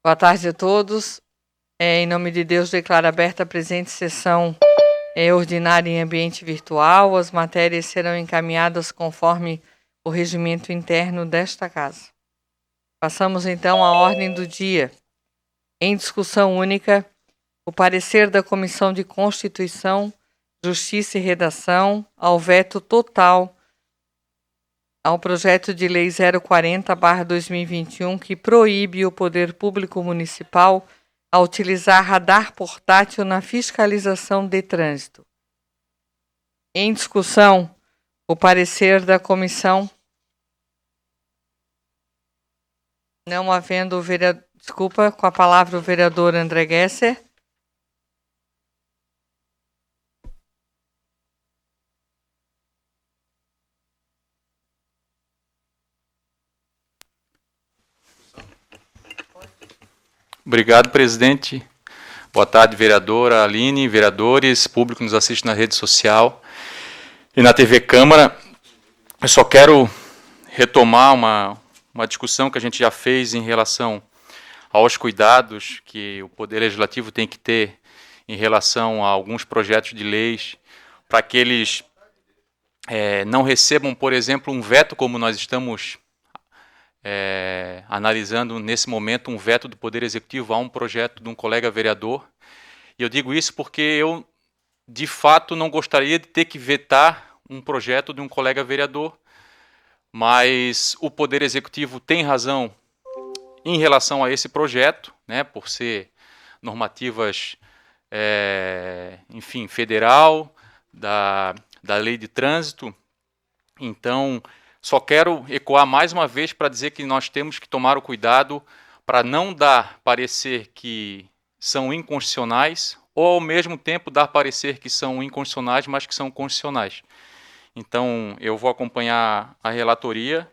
Boa tarde a todos. Em nome de Deus, declaro aberta a presente sessão ordinária em ambiente virtual. As matérias serão encaminhadas conforme o regimento interno desta casa. Passamos então à ordem do dia. Em discussão única, o parecer da Comissão de Constituição, Justiça e Redação ao veto total ao projeto de lei 040/2021, que proíbe o poder público municipal a utilizar radar portátil na fiscalização de trânsito. Em discussão, o parecer da comissão. Não havendo o vereador... Desculpa, com a palavra o vereador André Gesser. Obrigado, presidente. Boa tarde, vereadora Aline, vereadores, público que nos assiste na rede social e na TV Câmara. Eu só quero retomar uma discussão que a gente já fez em relação aos cuidados que o Poder Legislativo tem que ter em relação a alguns projetos de leis, para que eles não recebam, por exemplo, um veto, como nós estamos analisando nesse momento, um veto do Poder Executivo a um projeto de um colega vereador. E eu digo isso porque eu, de fato, não gostaria de ter que vetar um projeto de um colega vereador, mas o Poder Executivo tem razão em relação a esse projeto, né, por ser normativas, enfim, federal, da lei de trânsito. Então, só quero ecoar mais uma vez para dizer que nós temos que tomar o cuidado para não dar parecer que são inconstitucionais ou, ao mesmo tempo, dar parecer que são inconstitucionais, mas que são constitucionais. Então, eu vou acompanhar a relatoria,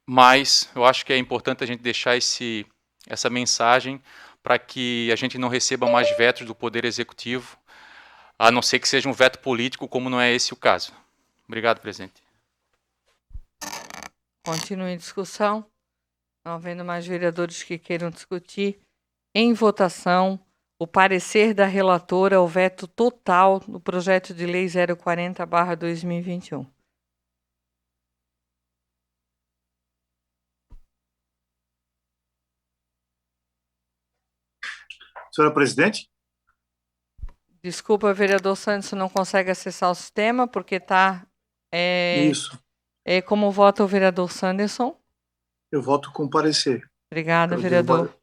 mas eu acho que é importante a gente deixar essa mensagem para que a gente não receba mais vetos do Poder Executivo, a não ser que seja um veto político, como não é esse o caso. Obrigado, presidente. Continue em discussão. Não havendo mais vereadores que queiram discutir, em votação, o parecer da relatora ao veto total no projeto de lei 040/2021. Senhora presidente? Desculpa, vereador Santos, não consegue acessar o sistema porque está... Isso. Como vota o vereador Sanderson? Eu voto com parecer. Obrigada, vereador.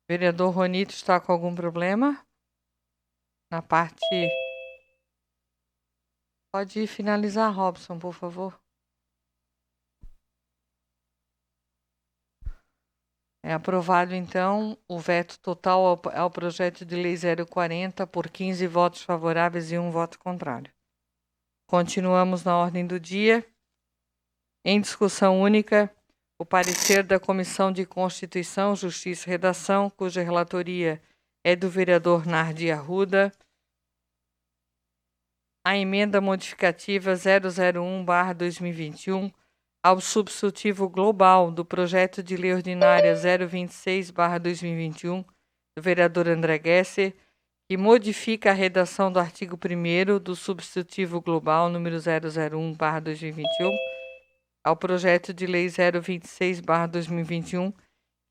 Vereador Ronito está com algum problema? Na parte... Pode finalizar, Robson, por favor. É aprovado, então, o veto total ao projeto de lei 040 por 15 votos favoráveis e 1 voto contrário. Continuamos na ordem do dia. Em discussão única, o parecer da Comissão de Constituição, Justiça e Redação, cuja relatoria é do vereador Nardi Arruda. A emenda modificativa 001/2021 ao substitutivo global do projeto de lei ordinária 026/2021 do vereador André Gesser, que modifica a redação do artigo 1º do substitutivo global número 001/2021 ao projeto de lei 026/2021,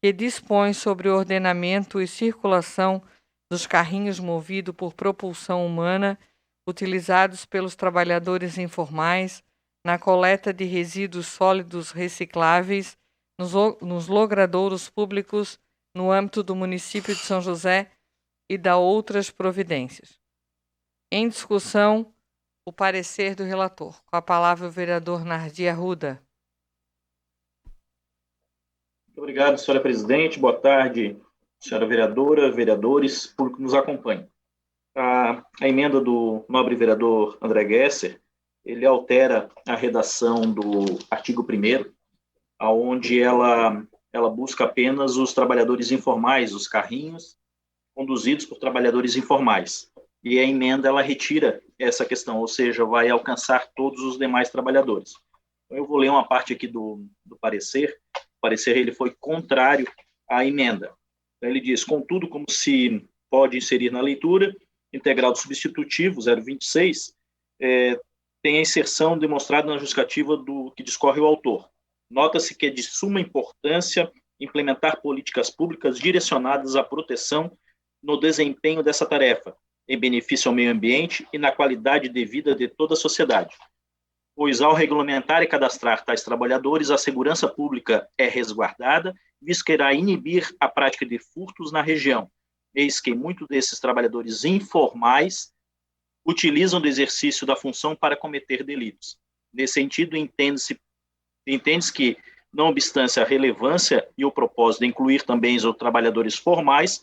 que dispõe sobre o ordenamento e circulação dos carrinhos movidos por propulsão humana utilizados pelos trabalhadores informais na coleta de resíduos sólidos recicláveis nos logradouros públicos no âmbito do município de São José e da outras providências. Em discussão, o parecer do relator. Com a palavra o vereador Nardi Arruda. Muito obrigado, senhora presidente. Boa tarde, senhora vereadora, vereadores, público que nos acompanha. A emenda do nobre vereador André Gesser, ele altera a redação do artigo 1º, onde ela busca apenas os trabalhadores informais, os carrinhos conduzidos por trabalhadores informais. e a emenda ela retira essa questão, ou seja, vai alcançar todos os demais trabalhadores. Então, eu vou ler uma parte aqui do parecer. O parecer ele foi contrário à emenda. Então, ele diz, contudo, como se pode inserir na leitura, integral do substitutivo 026, tem a inserção demonstrada na justificativa do que discorre o autor. Nota-se que é de suma importância implementar políticas públicas direcionadas à proteção no desempenho dessa tarefa, em benefício ao meio ambiente e na qualidade de vida de toda a sociedade. Pois, ao regulamentar e cadastrar tais trabalhadores, a segurança pública é resguardada, visto que irá inibir a prática de furtos na região, eis que muitos desses trabalhadores informais utilizam do exercício da função para cometer delitos. Nesse sentido, entende-se que, não obstante a relevância e o propósito de incluir também os trabalhadores formais,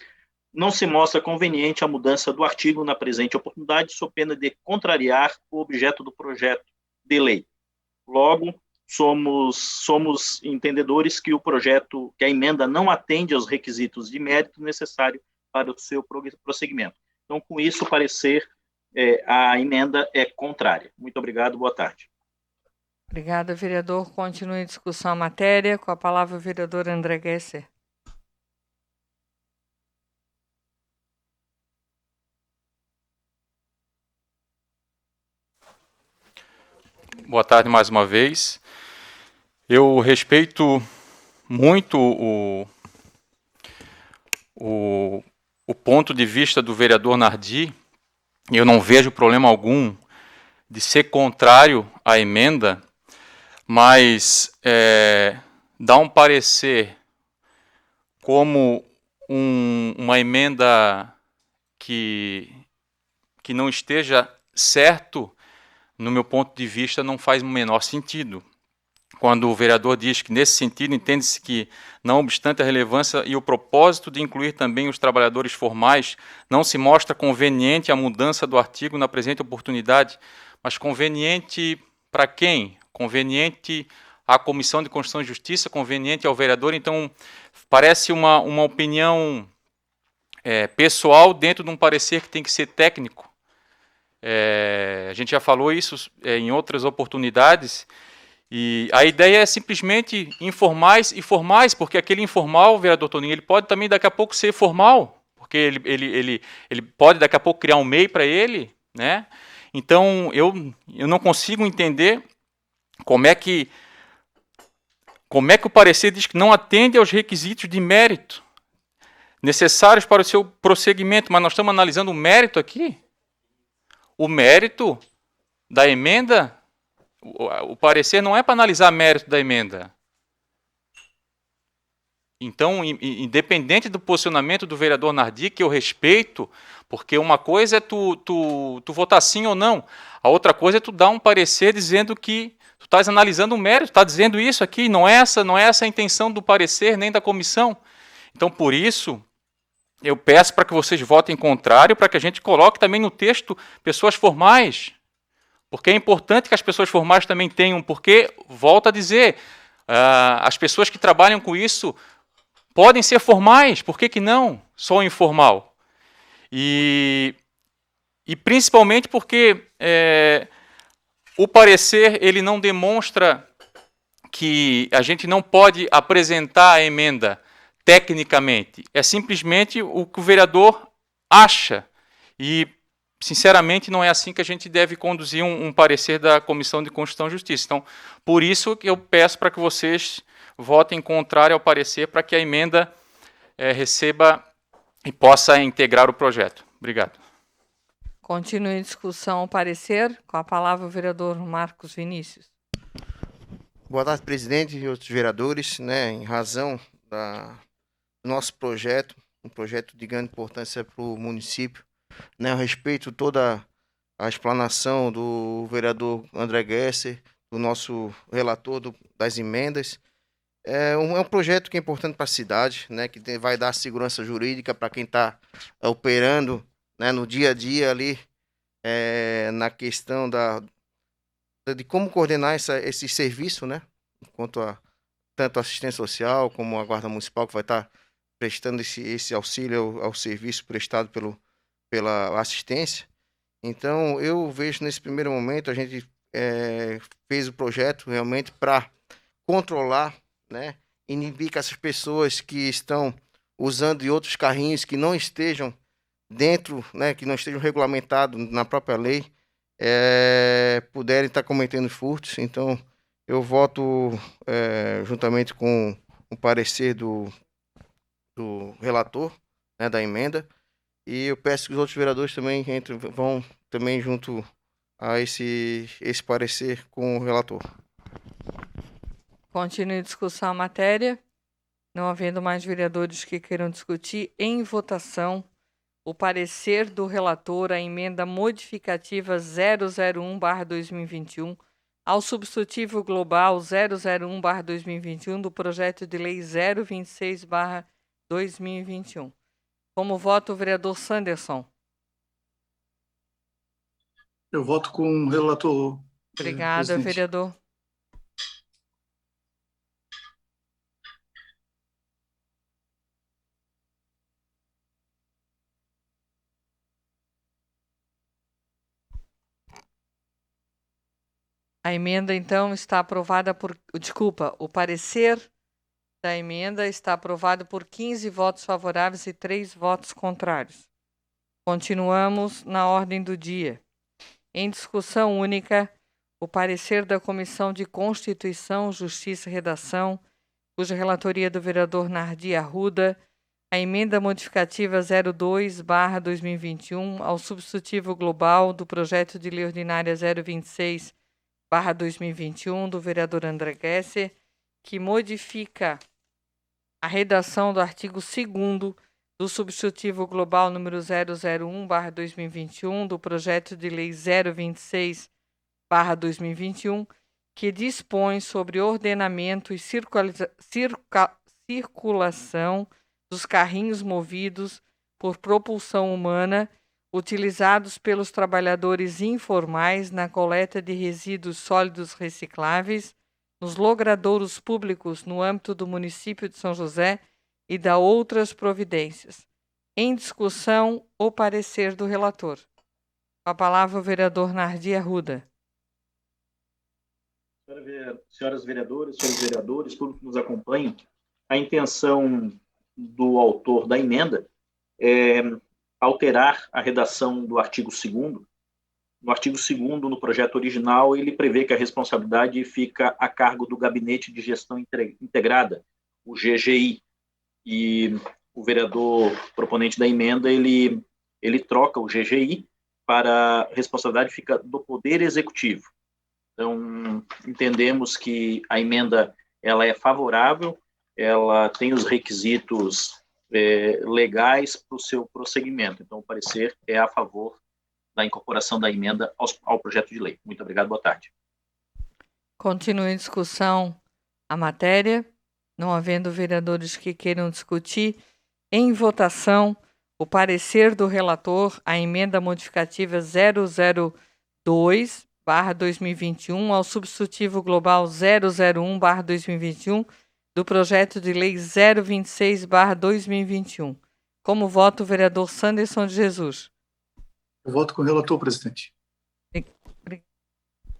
não se mostra conveniente a mudança do artigo na presente oportunidade, sob pena de contrariar o objeto do projeto de lei. Logo, somos entendedores que que a emenda não atende aos requisitos de mérito necessários para o seu prosseguimento. Então, com isso, o parecer, a emenda é contrária. Muito obrigado, boa tarde. Obrigada, vereador. Continue a discussão a matéria. Com a palavra o vereador André Gesser. Boa tarde mais uma vez. Eu respeito muito o ponto de vista do vereador Nardi. Eu não vejo problema algum de ser contrário à emenda, mas dar um parecer como uma emenda que não esteja certo, no meu ponto de vista, não faz o menor sentido. Quando o vereador diz que, nesse sentido, entende-se que, não obstante a relevância e o propósito de incluir também os trabalhadores formais, não se mostra conveniente a mudança do artigo na presente oportunidade, mas conveniente para quem? Conveniente à Comissão de Constituição e Justiça, conveniente ao vereador. Então, parece uma opinião pessoal dentro de um parecer que tem que ser técnico. A gente já falou isso em outras oportunidades, e a ideia é simplesmente informais e formais, porque aquele informal, vereador Toninho, ele pode também daqui a pouco ser formal, porque ele pode daqui a pouco criar um MEI para ele, né? Então, eu não consigo entender como é que o parecer diz que não atende aos requisitos de mérito necessários para o seu prosseguimento, mas nós estamos analisando o mérito aqui. O mérito da emenda, o parecer não é para analisar mérito da emenda. Então, independente do posicionamento do vereador Nardi, que eu respeito, porque uma coisa é tu votar sim ou não, a outra coisa é tu dar um parecer dizendo que tu estás analisando o mérito, está dizendo isso aqui, não é essa a intenção do parecer nem da comissão. Então, por isso, eu peço para que vocês votem contrário, para que a gente coloque também no texto pessoas formais, porque é importante que as pessoas formais também tenham, porque, volto a dizer, as pessoas que trabalham com isso podem ser formais, por que não? Só informal. E principalmente porque o parecer ele não demonstra que a gente não pode apresentar a emenda tecnicamente. É simplesmente o que o vereador acha. E, sinceramente, não é assim que a gente deve conduzir um parecer da Comissão de Constituição e Justiça. Então, por isso que eu peço para que vocês votem contrário ao parecer, para que a emenda receba e possa integrar o projeto. Obrigado. Continue a discussão ao parecer. Com a palavra o vereador Marcos Vinícius. Boa tarde, presidente e outros vereadores. Em razão do nosso projeto, um projeto de grande importância para o município, eu respeito toda a explanação do vereador André Gesser, do nosso relator das emendas. É um projeto que é importante para a cidade, que vai dar segurança jurídica para quem está operando no dia a dia ali, na questão de como coordenar esse serviço, quanto a tanto a assistência social como a Guarda Municipal, que vai estar prestando esse auxílio ao serviço prestado pela assistência. Então, eu vejo nesse primeiro momento, a gente fez o projeto realmente para controlar, né, inibir que essas pessoas que estão usando de outros carrinhos que não estejam dentro, né, que não estejam regulamentados na própria lei, puderem estar cometendo furtos. Então, eu voto juntamente com o parecer do relator, né, da emenda, e eu peço que os outros vereadores também vão também junto a esse parecer com o relator. Continue a discussão a matéria. Não havendo mais vereadores que queiram discutir, em votação, o parecer do relator, a emenda modificativa 001/2021, ao substitutivo global 001/2021 do projeto de lei 026/2021. Como vota o vereador Sanderson? Eu voto com o relator. Obrigada, presidente. vereador. A emenda, então, está aprovada por... Desculpa, o parecer da emenda está aprovado por 15 votos favoráveis e 3 votos contrários. Continuamos na ordem do dia. Em discussão única, o parecer da Comissão de Constituição, Justiça e Redação, cuja relatoria é do vereador Nardi Arruda, a emenda modificativa 02/2021 ao substitutivo global do projeto de lei ordinária 026/2021 do vereador André Gesser, que modifica a redação do artigo 2º do substitutivo global número 001/2021 do projeto de lei 026/2021, que dispõe sobre ordenamento e circulação dos carrinhos movidos por propulsão humana utilizados pelos trabalhadores informais na coleta de resíduos sólidos recicláveis, nos logradouros públicos no âmbito do município de São José e da outras providências. Em discussão, o parecer do relator. Com a palavra o vereador Nardi Arruda. Senhoras vereadoras, senhores vereadores, público que nos acompanha, a intenção do autor da emenda é alterar a redação do artigo 2º. No artigo 2º, no projeto original, ele prevê que a responsabilidade fica a cargo do Gabinete de Gestão Integrada, o GGI, e o vereador proponente da emenda, ele troca o GGI para a responsabilidade fica do Poder Executivo. Então, entendemos que a emenda ela é favorável, ela tem os requisitos legais para o seu prosseguimento. Então, o parecer é a favor da incorporação da emenda ao projeto de lei. Muito obrigado, boa tarde. Continue em discussão a matéria. Não havendo vereadores que queiram discutir, em votação, o parecer do relator, a emenda modificativa 002/2021 ao substitutivo global 001/2021 do projeto de lei 026/2021. Como vota o vereador Sanderson de Jesus? Eu voto com o relator, presidente.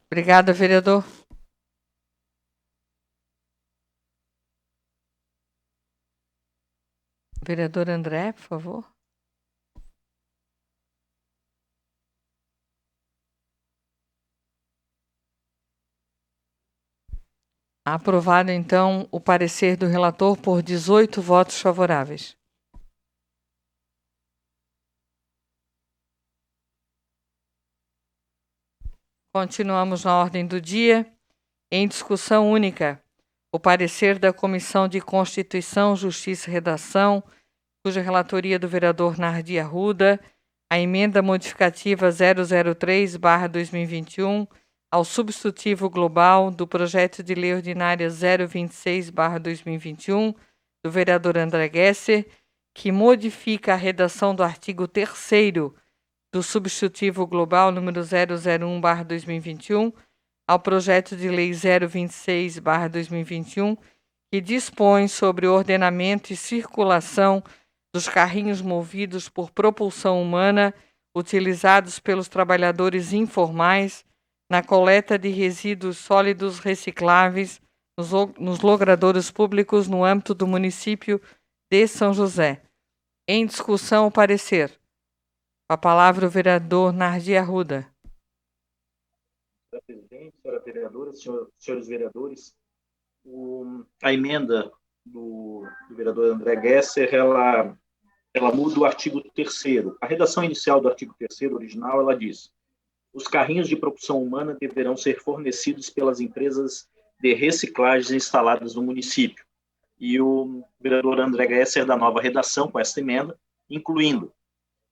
Obrigada, vereador. Vereador André, por favor. Aprovado, então, o parecer do relator por 18 votos favoráveis. Continuamos na ordem do dia. Em discussão única, o parecer da Comissão de Constituição, Justiça e Redação, cuja relatoria é do vereador Nardi Arruda, a emenda modificativa 003/2021 ao substitutivo global do projeto de lei ordinária 026/2021 do vereador André Gesser, que modifica a redação do artigo 3º do substitutivo global número 001/2021 ao projeto de lei 026/2021, que dispõe sobre o ordenamento e circulação dos carrinhos movidos por propulsão humana utilizados pelos trabalhadores informais na coleta de resíduos sólidos recicláveis nos logradouros públicos no âmbito do município de São José. Em discussão, o parecer. Com a palavra o vereador Nardi Arruda. Senhora presidente, senhora vereadora, senhores vereadores, a emenda do vereador André Gesser, ela muda o artigo 3º. A redação inicial do artigo 3º original, ela diz: os carrinhos de propulsão humana deverão ser fornecidos pelas empresas de reciclagem instaladas no município. E o vereador André Gesser, da nova redação, com essa emenda, incluindo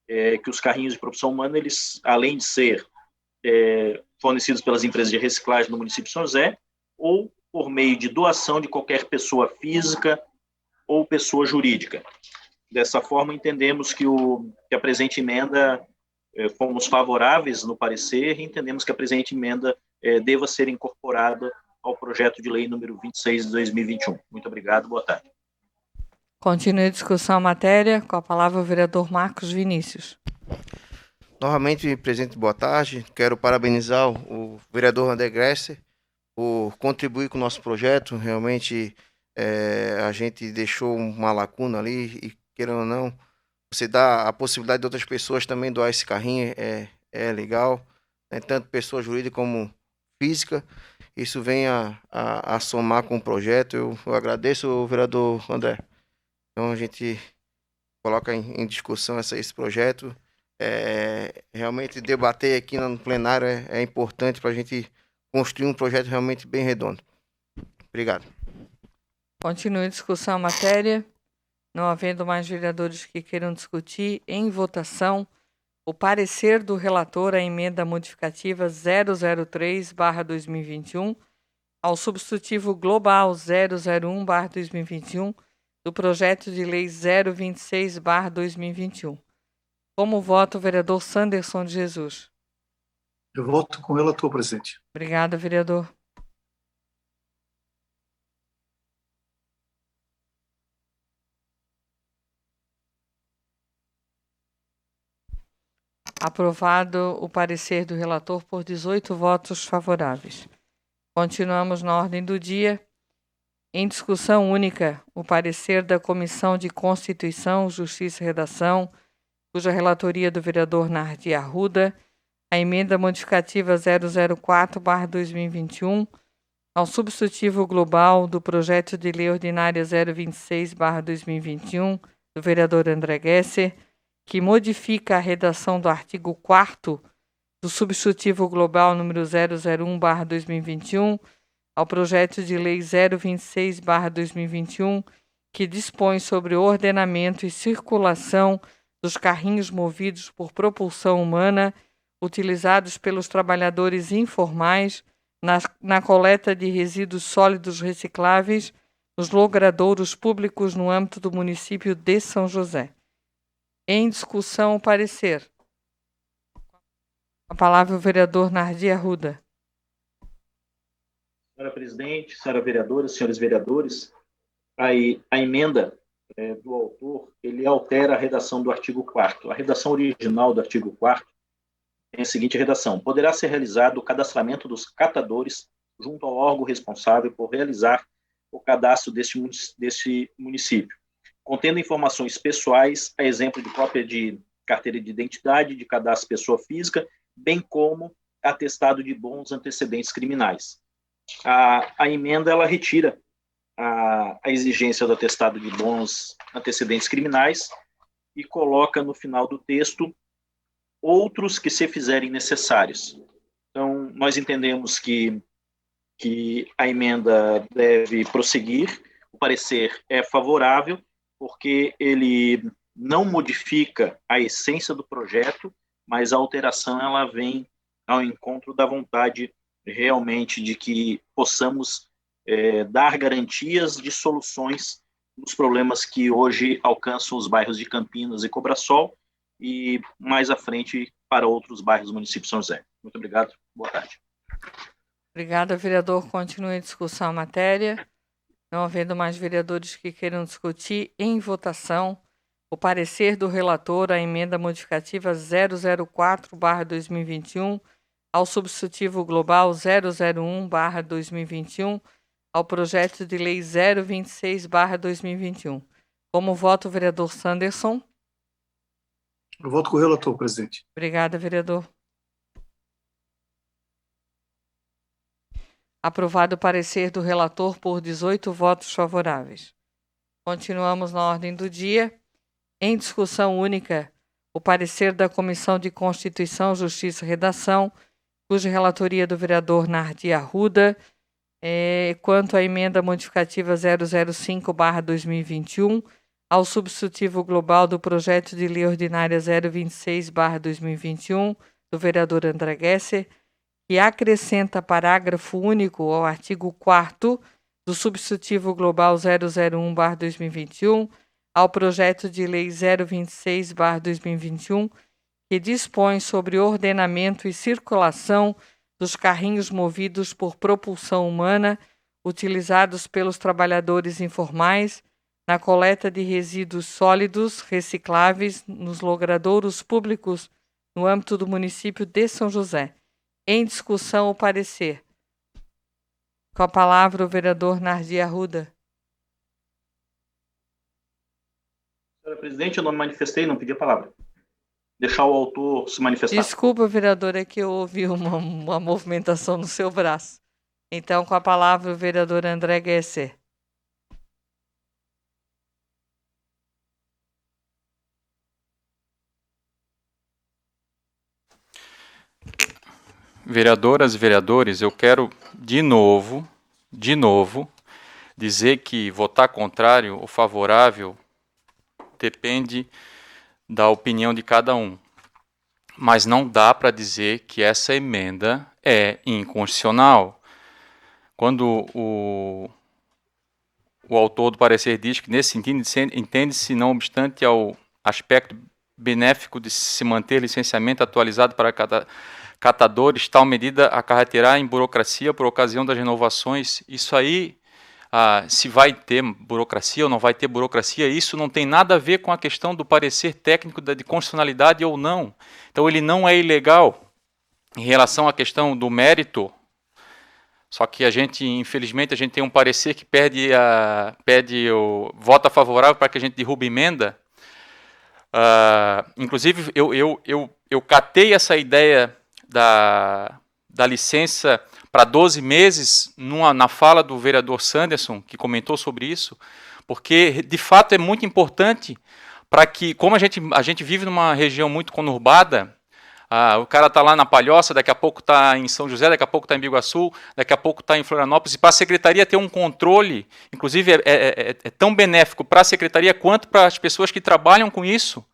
que os carrinhos de propulsão humana, eles, além de ser fornecidos pelas empresas de reciclagem no município de São José, ou por meio de doação de qualquer pessoa física ou pessoa jurídica. Dessa forma, entendemos que a presente emenda, fomos favoráveis no parecer, e entendemos que a presente emenda deva ser incorporada ao projeto de lei número 26 de 2021. Muito obrigado, boa tarde. Continue a discussão à matéria, com a palavra o vereador Marcos Vinícius. Novamente, presidente, boa tarde. Quero parabenizar o vereador André Gesser por contribuir com o nosso projeto. Realmente, a gente deixou uma lacuna ali e, querendo ou não, você dá a possibilidade de outras pessoas também doar esse carrinho, é legal, né? Tanto pessoa jurídica como física. Isso vem a somar com o projeto. Eu agradeço o vereador André. Então, a gente coloca em discussão esse projeto. Realmente debater aqui no plenário é importante para a gente construir um projeto realmente bem redondo. Obrigado. Continue a discussão à matéria. Não havendo mais vereadores que queiram discutir, em votação, o parecer do relator à emenda modificativa 003/2021 ao substitutivo global 001/2021 do projeto de lei 026/2021. Como vota o vereador Sanderson de Jesus? Eu voto com o relator, presidente. Obrigada, vereador. Aprovado o parecer do relator por 18 votos favoráveis. Continuamos na ordem do dia. Em discussão única, o parecer da Comissão de Constituição, Justiça e Redação, cuja relatoria do vereador Nardi Arruda, a emenda modificativa 004/2021, ao substitutivo global do projeto de lei ordinária 026/2021, do vereador André Gesser, que modifica a redação do artigo 4º do substitutivo global número 001/2021, ao projeto de lei 026/2021, que dispõe sobre o ordenamento e circulação dos carrinhos movidos por propulsão humana utilizados pelos trabalhadores informais na coleta de resíduos sólidos recicláveis nos logradouros públicos no âmbito do município de São José. Em discussão, o parecer. A palavra o vereador Nardi Arruda. Senhora presidente, senhora vereadora, senhores vereadores, a emenda do autor, ele altera a redação do artigo 4º. A redação original do artigo 4º tem a seguinte redação: poderá ser realizado o cadastramento dos catadores junto ao órgão responsável por realizar o cadastro deste município, contendo informações pessoais, a exemplo de cópia de carteira de identidade, de cadastro de pessoa física, bem como atestado de bons antecedentes criminais. A emenda, ela retira a exigência do atestado de bons antecedentes criminais e coloca no final do texto outros que se fizerem necessários. Então, nós entendemos que a emenda deve prosseguir. O parecer é favorável, porque ele não modifica a essência do projeto, mas a alteração ela vem ao encontro da vontade realmente de que possamos dar garantias de soluções nos problemas que hoje alcançam os bairros de Campinas e Cobrasol e mais à frente para outros bairros do município de São José. Muito obrigado, boa tarde. Obrigada, vereador. Continue a discussão à matéria. Não havendo mais vereadores que queiram discutir, em votação, o parecer do relator à emenda modificativa 004/2021, ao substitutivo global 001/2021, ao projeto de lei 026/2021. Como voto, o vereador Sanderson. Eu voto com o relator, presidente. Obrigada, vereador. Aprovado o parecer do relator por 18 votos favoráveis. Continuamos na ordem do dia. Em discussão única, o parecer da Comissão de Constituição, Justiça e Redação, cuja relatoria do vereador Nardi Arruda, quanto à emenda modificativa 005/2021, ao substitutivo global do projeto de lei ordinária 026/2021, do vereador André Gesser, que acrescenta parágrafo único ao artigo 4º do substitutivo global 001/2021, ao projeto de lei 026/2021, que dispõe sobre o ordenamento e circulação dos carrinhos movidos por propulsão humana utilizados pelos trabalhadores informais na coleta de resíduos sólidos recicláveis nos logradouros públicos no âmbito do município de São José. Em discussão, o parecer. Com a palavra, o vereador Nardi Arruda. Senhora presidente, eu não me manifestei, não pedi a palavra. Deixar o autor se manifestar. Desculpa, vereador, é que eu ouvi uma movimentação no seu braço. Então, com a palavra, o vereador André Gesser. Vereadoras e vereadores, eu quero de novo, dizer que votar contrário ou favorável depende da opinião de cada um. Mas não dá para dizer que essa emenda é inconstitucional. Quando o autor do parecer diz que, nesse sentido, entende-se, não obstante ao aspecto benéfico de se manter licenciamento atualizado para catadores, tal medida acarreterá em burocracia por ocasião das renovações. Isso aí, se vai ter burocracia ou não vai ter burocracia, isso não tem nada a ver com a questão do parecer técnico de constitucionalidade ou não. Então, ele não é ilegal. Em relação à questão do mérito, só que infelizmente, a gente tem um parecer que vota favorável para que a gente derrube emenda. Inclusive, eu catei essa ideia da licença para 12 meses na fala do vereador Sanderson, que comentou sobre isso, porque, de fato, é muito importante para que, como a gente vive numa região muito conurbada, o cara está lá na Palhoça, daqui a pouco está em São José, daqui a pouco está em Biguaçu, daqui a pouco está em Florianópolis, e para a Secretaria ter um controle, inclusive é tão benéfico para a Secretaria quanto para as pessoas que trabalham com isso,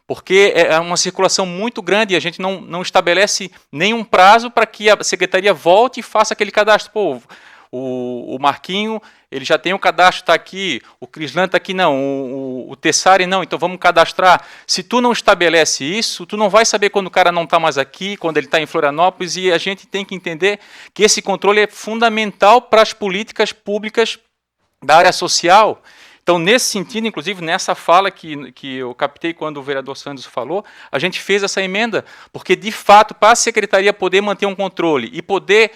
porque é uma circulação muito grande e a gente não estabelece nenhum prazo para que a Secretaria volte e faça aquele cadastro. Pô, o Marquinho, ele já tem o cadastro, está aqui, o Crislan está aqui, não, o Tessari não, então vamos cadastrar. Se tu não estabelece isso, tu não vai saber quando o cara não está mais aqui, quando ele está em Florianópolis, e a gente tem que entender que esse controle é fundamental para as políticas públicas da área social. Então, nesse sentido, inclusive, nessa fala que eu captei quando o vereador Santos falou, a gente fez essa emenda, porque, de fato, para a Secretaria poder manter um controle e poder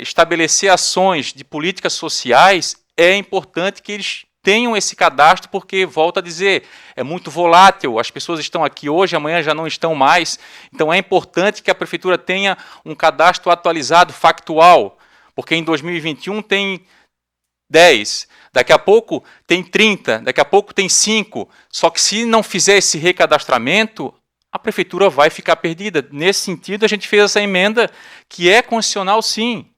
estabelecer ações de políticas sociais, é importante que eles tenham esse cadastro, porque, volto a dizer, é muito volátil, as pessoas estão aqui hoje, amanhã já não estão mais, então é importante que a Prefeitura tenha um cadastro atualizado, factual, porque em 2021 tem 10, daqui a pouco tem 30, daqui a pouco tem 5, só que se não fizer esse recadastramento, a Prefeitura vai ficar perdida. Nesse sentido, a gente fez essa emenda, que é constitucional sim,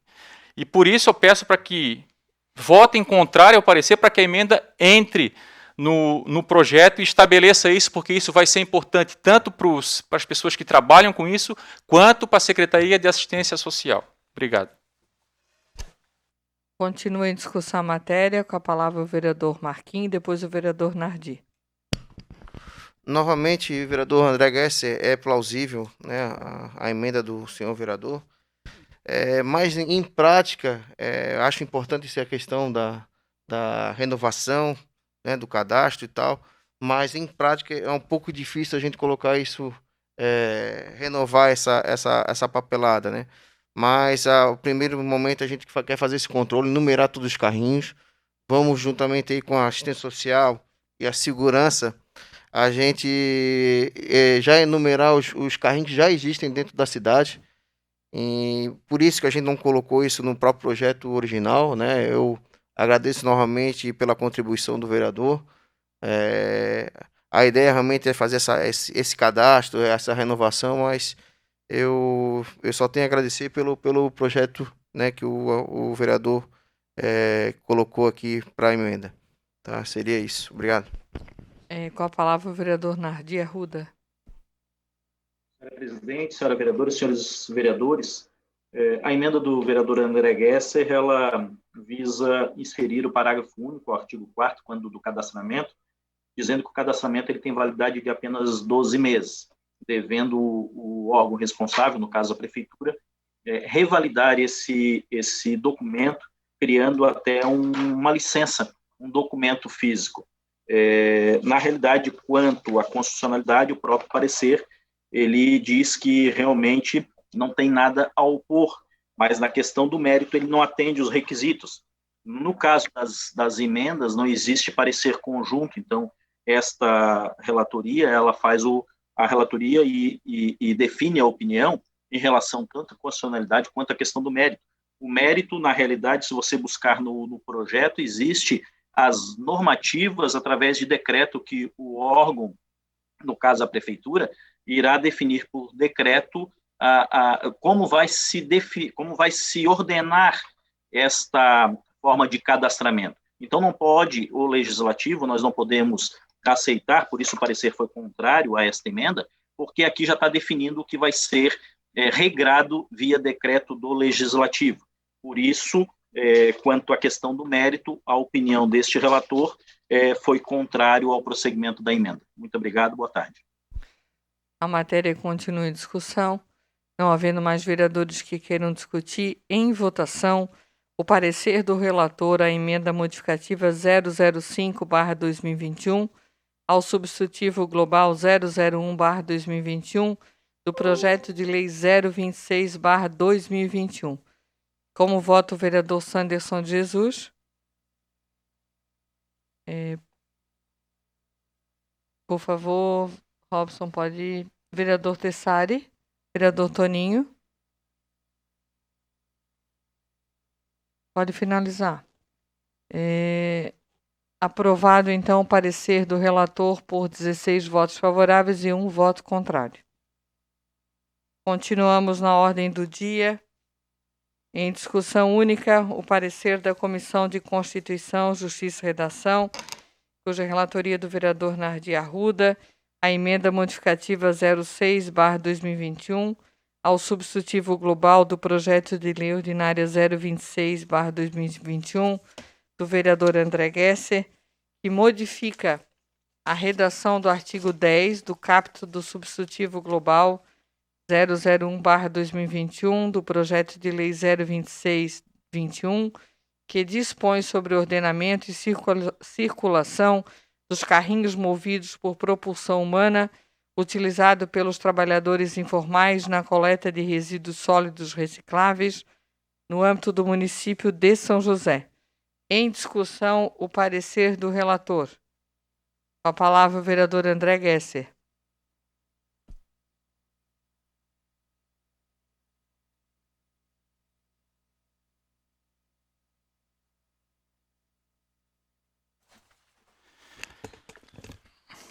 e por isso eu peço para que votem contrário ao parecer, para que a emenda entre no projeto e estabeleça isso, porque isso vai ser importante tanto para as pessoas que trabalham com isso, quanto para a Secretaria de Assistência Social. Obrigado. Continua em discussão a matéria, com a palavra o vereador Marquinhos, depois o vereador Nardi. Novamente, vereador André Gesser, é plausível, né, a emenda do senhor vereador, mas em prática, acho importante ser a questão da renovação, né, do cadastro e tal, mas em prática é um pouco difícil a gente colocar isso, renovar essa papelada, né? Mas o primeiro momento a gente quer fazer esse controle, numerar todos os carrinhos. Vamos juntamente aí com a assistência social e a segurança, a gente já enumerar os carrinhos que já existem dentro da cidade. E por isso que a gente não colocou isso no próprio projeto original, né? Eu agradeço novamente pela contribuição do vereador. É, a ideia realmente é fazer esse cadastro, essa renovação, mas eu só tenho a agradecer pelo projeto, né, que o vereador colocou aqui para a emenda. Tá? Seria isso. Obrigado. Com a palavra o vereador Nardi Arruda. Senhora presidente, senhora vereadora, senhores vereadores, a emenda do vereador André Gesser, ela visa inserir o parágrafo único, o artigo 4º, quando do cadastramento, dizendo que o cadastramento ele tem validade de apenas 12 meses, devendo o órgão responsável, no caso a prefeitura, revalidar esse documento, criando até uma licença, um documento físico. Na realidade, quanto à constitucionalidade, o próprio parecer, ele diz que realmente não tem nada a opor, mas na questão do mérito ele não atende os requisitos. No caso das emendas, não existe parecer conjunto, então esta relatoria, ela faz a relatoria e define a opinião em relação tanto à constitucionalidade quanto à questão do mérito. O mérito, na realidade, se você buscar no projeto, existe as normativas através de decreto que o órgão, no caso a prefeitura, irá definir por decreto como vai se ordenar esta forma de cadastramento. Então, não pode, o legislativo, nós não podemos aceitar, por isso o parecer foi contrário a esta emenda, porque aqui já está definindo o que vai ser regrado via decreto do legislativo. Por isso, quanto à questão do mérito, a opinião deste relator foi contrário ao prosseguimento da emenda. Muito obrigado, boa tarde. A matéria continua em discussão. Não havendo mais vereadores que queiram discutir, em votação, o parecer do relator à emenda modificativa 005/2021 ao substitutivo global 001/2021 do projeto de lei 026/2021. Como vota o vereador Sanderson de Jesus? Por favor, Robson, pode ir. Vereador Tessari? Vereador Toninho? Pode finalizar. Aprovado, então, o parecer do relator por 16 votos favoráveis e 1 voto contrário. Continuamos na ordem do dia. Em discussão única, o parecer da Comissão de Constituição, Justiça e Redação, cuja relatoria do vereador Nardi Arruda, a emenda modificativa 06/2021, ao substitutivo global do projeto de lei ordinária 026/2021, do vereador André Gesser, que modifica a redação do artigo 10 do caput do substitutivo global 001/2021 do projeto de lei 026/21, que dispõe sobre o ordenamento e circulação dos carrinhos movidos por propulsão humana, utilizado pelos trabalhadores informais na coleta de resíduos sólidos recicláveis no âmbito do município de São José. Em discussão, o parecer do relator. Com a palavra o vereador André Gesser.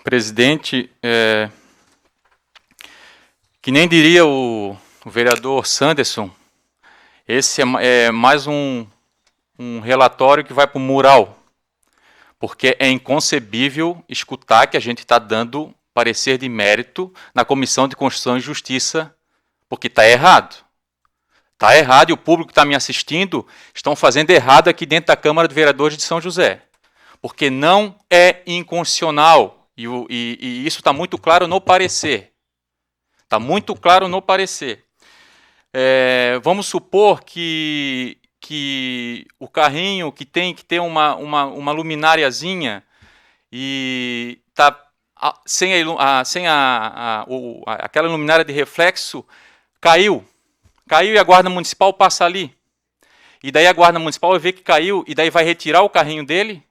Presidente, que nem diria o vereador Sanderson, esse é mais um relatório que vai para o mural, porque é inconcebível escutar que a gente está dando parecer de mérito na Comissão de Constituição e Justiça, porque está errado. Está errado e o público que está me assistindo estão fazendo errado aqui dentro da Câmara de Vereadores de São José, porque não é inconstitucional e isso está muito claro no parecer. Está muito claro no parecer. Vamos supor que o carrinho que tem que ter uma lumináriazinha e sem aquela luminária de reflexo, caiu e a guarda municipal passa ali. E daí a guarda municipal vai ver que caiu e daí vai retirar o carrinho dele.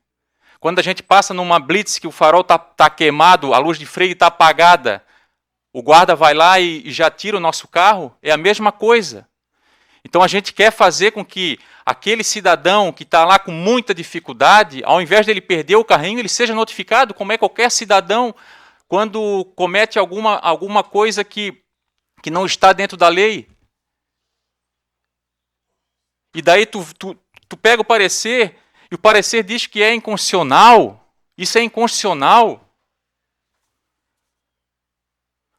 Quando a gente passa numa blitz que o farol tá queimado, a luz de freio está apagada, o guarda vai lá e já tira o nosso carro, é a mesma coisa. Então a gente quer fazer com que aquele cidadão que está lá com muita dificuldade, ao invés dele perder o carrinho, ele seja notificado, como é qualquer cidadão, quando comete alguma coisa que não está dentro da lei. E daí tu pega o parecer, e o parecer diz que é inconstitucional. Isso é inconstitucional.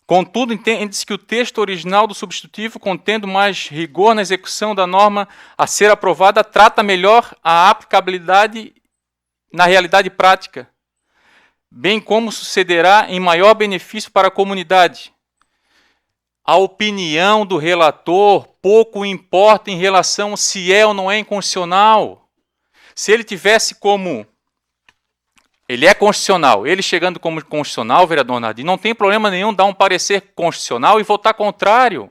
Contudo, entende-se que o texto original do substitutivo, contendo mais rigor na execução da norma a ser aprovada, trata melhor a aplicabilidade na realidade prática, bem como sucederá em maior benefício para a comunidade. A opinião do relator pouco importa em relação se é ou não é inconstitucional. Se ele tivesse como... Ele é constitucional. Ele chegando como constitucional, vereador Nardi, não tem problema nenhum dar um parecer constitucional e votar contrário.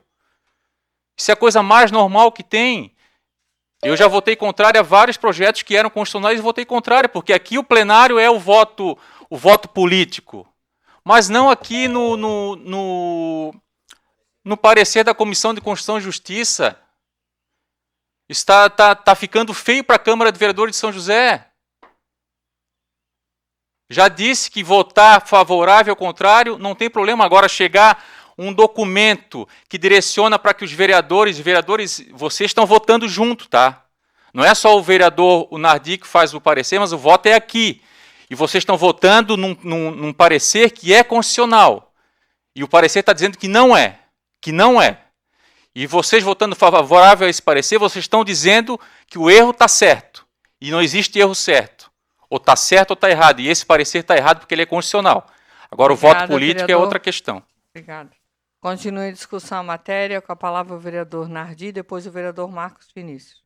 Isso é a coisa mais normal que tem. Eu já votei contrário a vários projetos que eram constitucionais e votei contrário, porque aqui o plenário é o voto político. Mas não aqui no parecer da Comissão de Constituição e Justiça. Está ficando feio para a Câmara de Vereadores de São José. Já disse que votar favorável ou contrário não tem problema. Agora chegar um documento que direciona para que os vereadores, vocês estão votando junto, tá? Não é só o vereador, o Nardi, que faz o parecer, mas o voto é aqui. E vocês estão votando num parecer que é constitucional. E o parecer está dizendo que não é. Que não é. E vocês votando favorável a esse parecer, vocês estão dizendo que o erro está certo. E não existe erro certo. Ou está certo ou está errado. E esse parecer está errado porque ele é constitucional. Agora, Obrigada, o voto político vereador. é outra questão. Obrigada. Continue a discussão a matéria, com a palavra o vereador Nardi, depois o vereador Marcos Vinícius.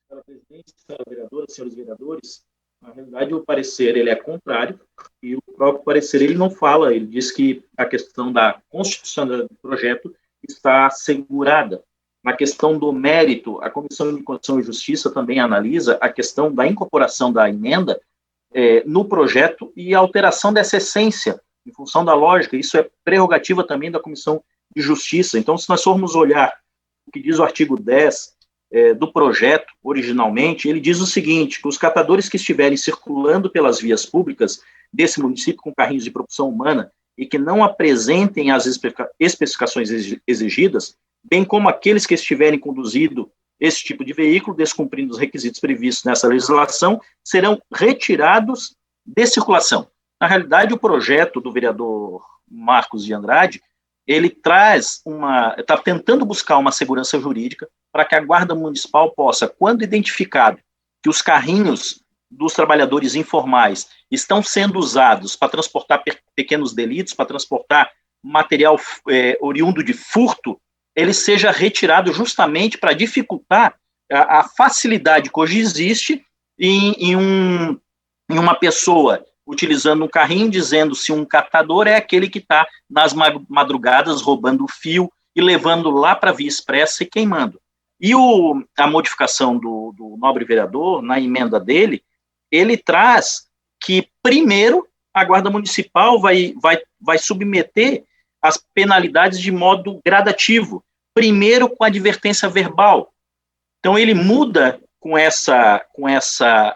Senhora presidente, senhora vereadora, senhores vereadores, na realidade o parecer ele é contrário e o próprio parecer ele não fala, ele diz que a questão da constituição do projeto está assegurada. Na questão do mérito, a Comissão de Constituição e Justiça também analisa a questão da incorporação da emenda no projeto e a alteração dessa essência, em função da lógica. Isso é prerrogativa também da Comissão de Justiça. Então, se nós formos olhar o que diz o artigo 10 do projeto, originalmente, ele diz o seguinte, que os catadores que estiverem circulando pelas vias públicas desse município com carrinhos de propulsão humana e que não apresentem as especificações exigidas, bem como aqueles que estiverem conduzindo esse tipo de veículo, descumprindo os requisitos previstos nessa legislação, serão retirados de circulação. Na realidade, o projeto do vereador Marcos de Andrade, ele está tentando buscar uma segurança jurídica para que a Guarda Municipal possa, quando identificado que os carrinhos dos trabalhadores informais estão sendo usados para transportar pequenos delitos, para transportar material oriundo de furto, ele seja retirado justamente para dificultar a facilidade que hoje existe em uma pessoa utilizando um carrinho, dizendo se um catador é aquele que está nas madrugadas roubando o fio e levando lá para a via expressa e queimando. E a modificação do nobre vereador, na emenda dele, ele traz que, primeiro, a Guarda Municipal vai submeter as penalidades de modo gradativo, primeiro com advertência verbal. Então, ele muda, com essa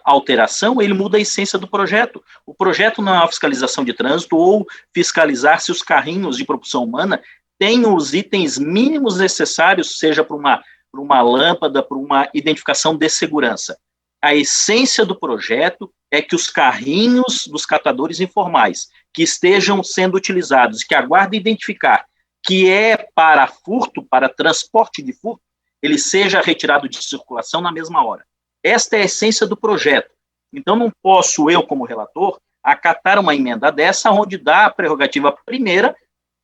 alteração, ele muda a essência do projeto. O projeto não é uma fiscalização de trânsito ou fiscalizar se os carrinhos de propulsão humana têm os itens mínimos necessários, seja para uma lâmpada, para uma identificação de segurança. A essência do projeto é que os carrinhos dos catadores informais que estejam sendo utilizados, que a guarda identificar que é para furto, para transporte de furto, ele seja retirado de circulação na mesma hora. Esta é a essência do projeto. Então, não posso, eu, como relator, acatar uma emenda dessa, onde dá a prerrogativa primeira,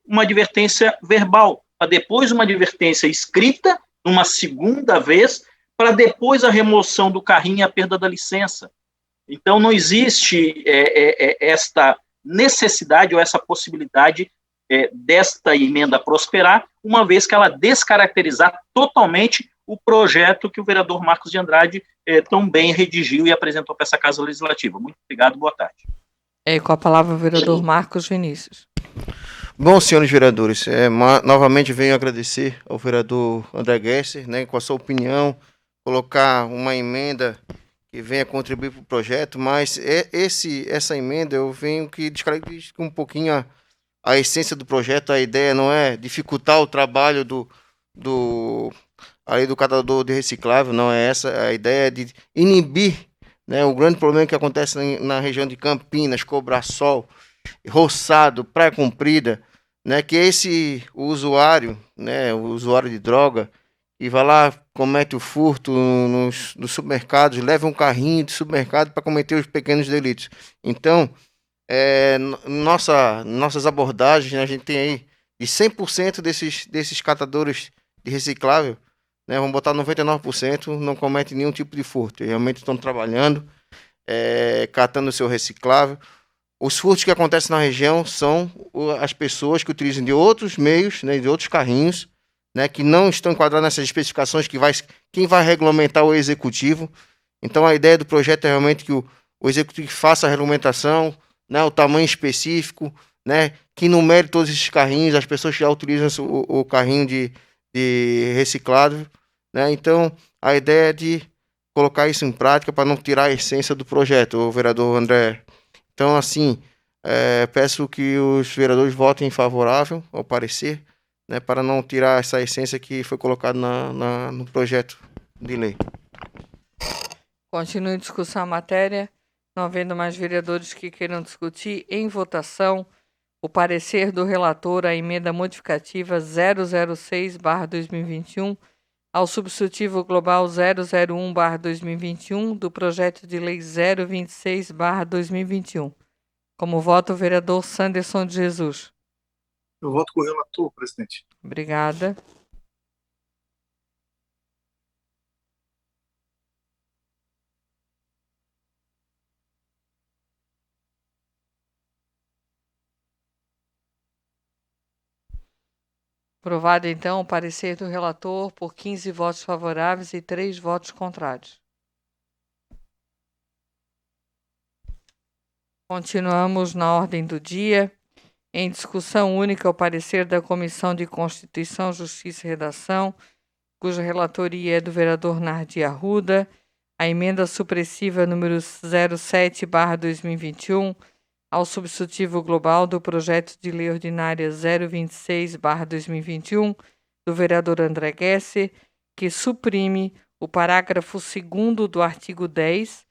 uma advertência verbal, para depois uma advertência escrita, numa segunda vez, para depois a remoção do carrinho e a perda da licença. Então, não existe esta necessidade ou essa possibilidade desta emenda prosperar, uma vez que ela descaracterizar totalmente o projeto que o vereador Marcos de Andrade tão bem redigiu e apresentou para essa Casa Legislativa. Muito obrigado, boa tarde. Com a palavra o vereador Marcos Vinícius. Bom, senhores vereadores, novamente venho agradecer ao vereador André Gesser, né, com a sua opinião, colocar uma emenda que venha contribuir para o projeto, mas essa emenda eu venho que descaracteriza um pouquinho a essência do projeto. A ideia não é dificultar o trabalho do catador de reciclável, não é essa. A ideia é de inibir, né, o grande problema que acontece na região de Campinas, Cobrasol, Roçado, Praia Comprida, né, que o usuário de droga, e vai lá, comete o furto nos supermercados, leva um carrinho de supermercado para cometer os pequenos delitos. Então, nossas abordagens, né, a gente tem aí de 100% desses catadores de reciclável, né, vamos botar 99%, não cometem nenhum tipo de furto. Realmente estão trabalhando, catando o seu reciclável. Os furtos que acontecem na região são as pessoas que utilizam de outros meios, né, de outros carrinhos, né, que não estão enquadrados nessas especificações, quem vai regulamentar o executivo. Então, a ideia do projeto é realmente que o executivo faça a regulamentação, né, o tamanho específico, né, que numere todos esses carrinhos, as pessoas que já utilizam o carrinho de reciclável, né. Então, a ideia é de colocar isso em prática para não tirar a essência do projeto, o vereador André. Então, assim, peço que os vereadores votem favorável ao parecer, né, para não tirar essa essência que foi colocada no projeto de lei. Continue a discussão a matéria. Não havendo mais vereadores que queiram discutir, em votação, o parecer do relator à emenda modificativa 006/2021 ao substitutivo global 001/2021 do projeto de lei 026/2021. Como vota o vereador Sanderson de Jesus. Eu voto com o relator, presidente. Obrigada. Aprovado, então, o parecer do relator por 15 votos favoráveis e 3 votos contrários. Continuamos na ordem do dia. Em discussão única, o parecer da Comissão de Constituição, Justiça e Redação, cuja relatoria é do vereador Nardi Arruda, a emenda supressiva número 07/2021, ao substitutivo global do projeto de lei ordinária 026/2021, do vereador André Gesser, que suprime o parágrafo 2º do artigo 10,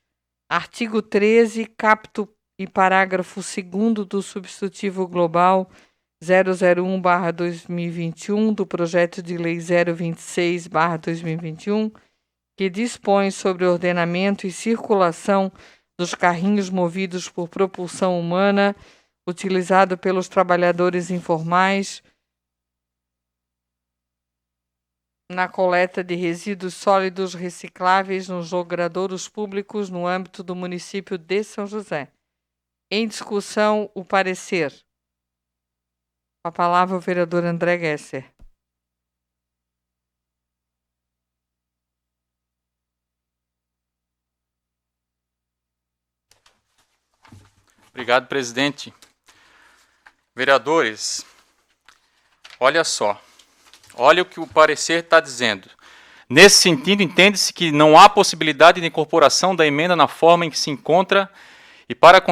artigo 13, capto e parágrafo 2º do substitutivo global 001/2021 do projeto de lei 026/2021, que dispõe sobre o ordenamento e circulação dos carrinhos movidos por propulsão humana, utilizado pelos trabalhadores informais na coleta de resíduos sólidos recicláveis nos logradouros públicos no âmbito do município de São José. Em discussão, o parecer. Com a palavra o vereador André Gesser. Obrigado, presidente. Vereadores, olha só. Olha o que o parecer está dizendo. Nesse sentido, entende-se que não há possibilidade de incorporação da emenda na forma em que se encontra e para a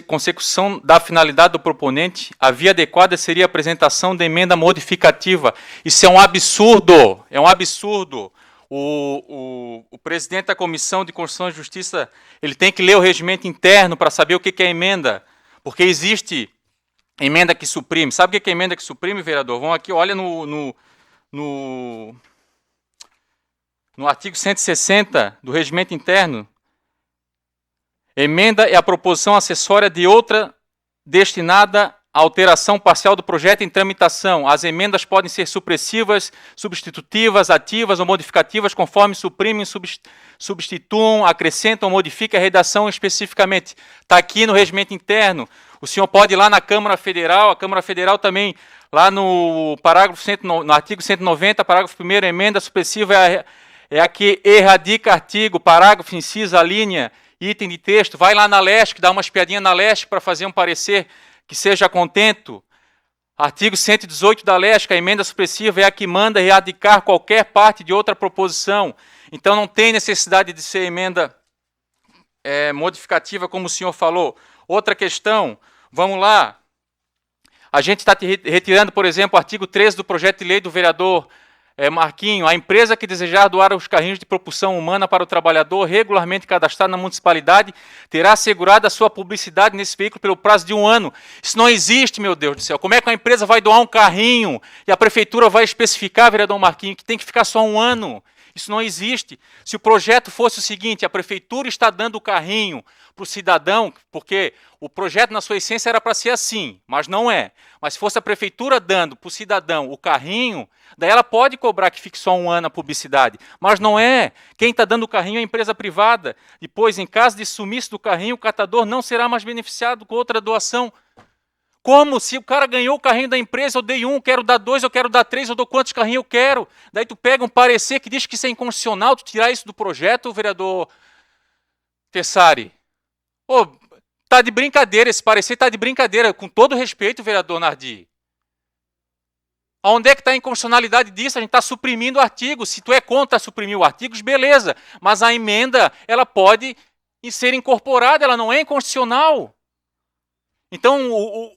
consecução da finalidade do proponente, a via adequada seria a apresentação da emenda modificativa. Isso é um absurdo, é um absurdo. O presidente da Comissão de Constituição e Justiça, ele tem que ler o regimento interno para saber o que é emenda, porque existe emenda que suprime. Sabe o que é emenda que suprime, vereador? Vamos aqui, olha no artigo 160 do regimento interno. Emenda é a proposição acessória de outra destinada a alteração parcial do projeto em tramitação. As emendas podem ser supressivas, substitutivas, ativas ou modificativas, conforme suprimem, substituam, acrescentam ou modificam a redação especificamente. Está aqui no regimento interno. O senhor pode ir lá na Câmara Federal, a Câmara Federal também, lá no parágrafo no artigo 190, parágrafo 1º, emenda supressiva é a que erradica artigo, parágrafo, incisa, linha, item de texto. Vai lá na LESC, dá uma espiadinha na LESC para fazer um parecer que seja contento. Artigo 118 da LESC, a emenda supressiva é a que manda erradicar qualquer parte de outra proposição. Então não tem necessidade de ser emenda modificativa, como o senhor falou. Outra questão, vamos lá. A gente está retirando, por exemplo, o artigo 13 do projeto de lei do vereador Marquinho. A empresa que desejar doar os carrinhos de propulsão humana para o trabalhador regularmente cadastrado na municipalidade terá assegurada a sua publicidade nesse veículo pelo prazo de 1 ano. Isso não existe, meu Deus do céu. Como é que a empresa vai doar um carrinho e a prefeitura vai especificar, vereador Marquinho, que tem que ficar só 1 ano? Isso não existe. Se o projeto fosse o seguinte, a prefeitura está dando o carrinho para o cidadão, porque o projeto na sua essência era para ser assim, mas não é. Mas se fosse a prefeitura dando para o cidadão o carrinho, daí ela pode cobrar que fique só 1 ano a publicidade. Mas não é. Quem está dando o carrinho é a empresa privada. Depois, em caso de sumiço do carrinho, o catador não será mais beneficiado com outra doação. Como? Se o cara ganhou o carrinho da empresa, eu dei 1, eu quero dar 2, eu quero dar 3, eu dou quantos carrinhos eu quero. Daí tu pega um parecer que diz que isso é inconstitucional, tu tirar isso do projeto, vereador Tessari. Ô, tá de brincadeira, esse parecer tá de brincadeira, com todo respeito, vereador Nardi. Onde é que está a inconstitucionalidade disso? A gente está suprimindo o artigo. Se tu é contra suprimir o artigo, beleza. Mas a emenda, ela pode ser incorporada, ela não é inconstitucional. Então,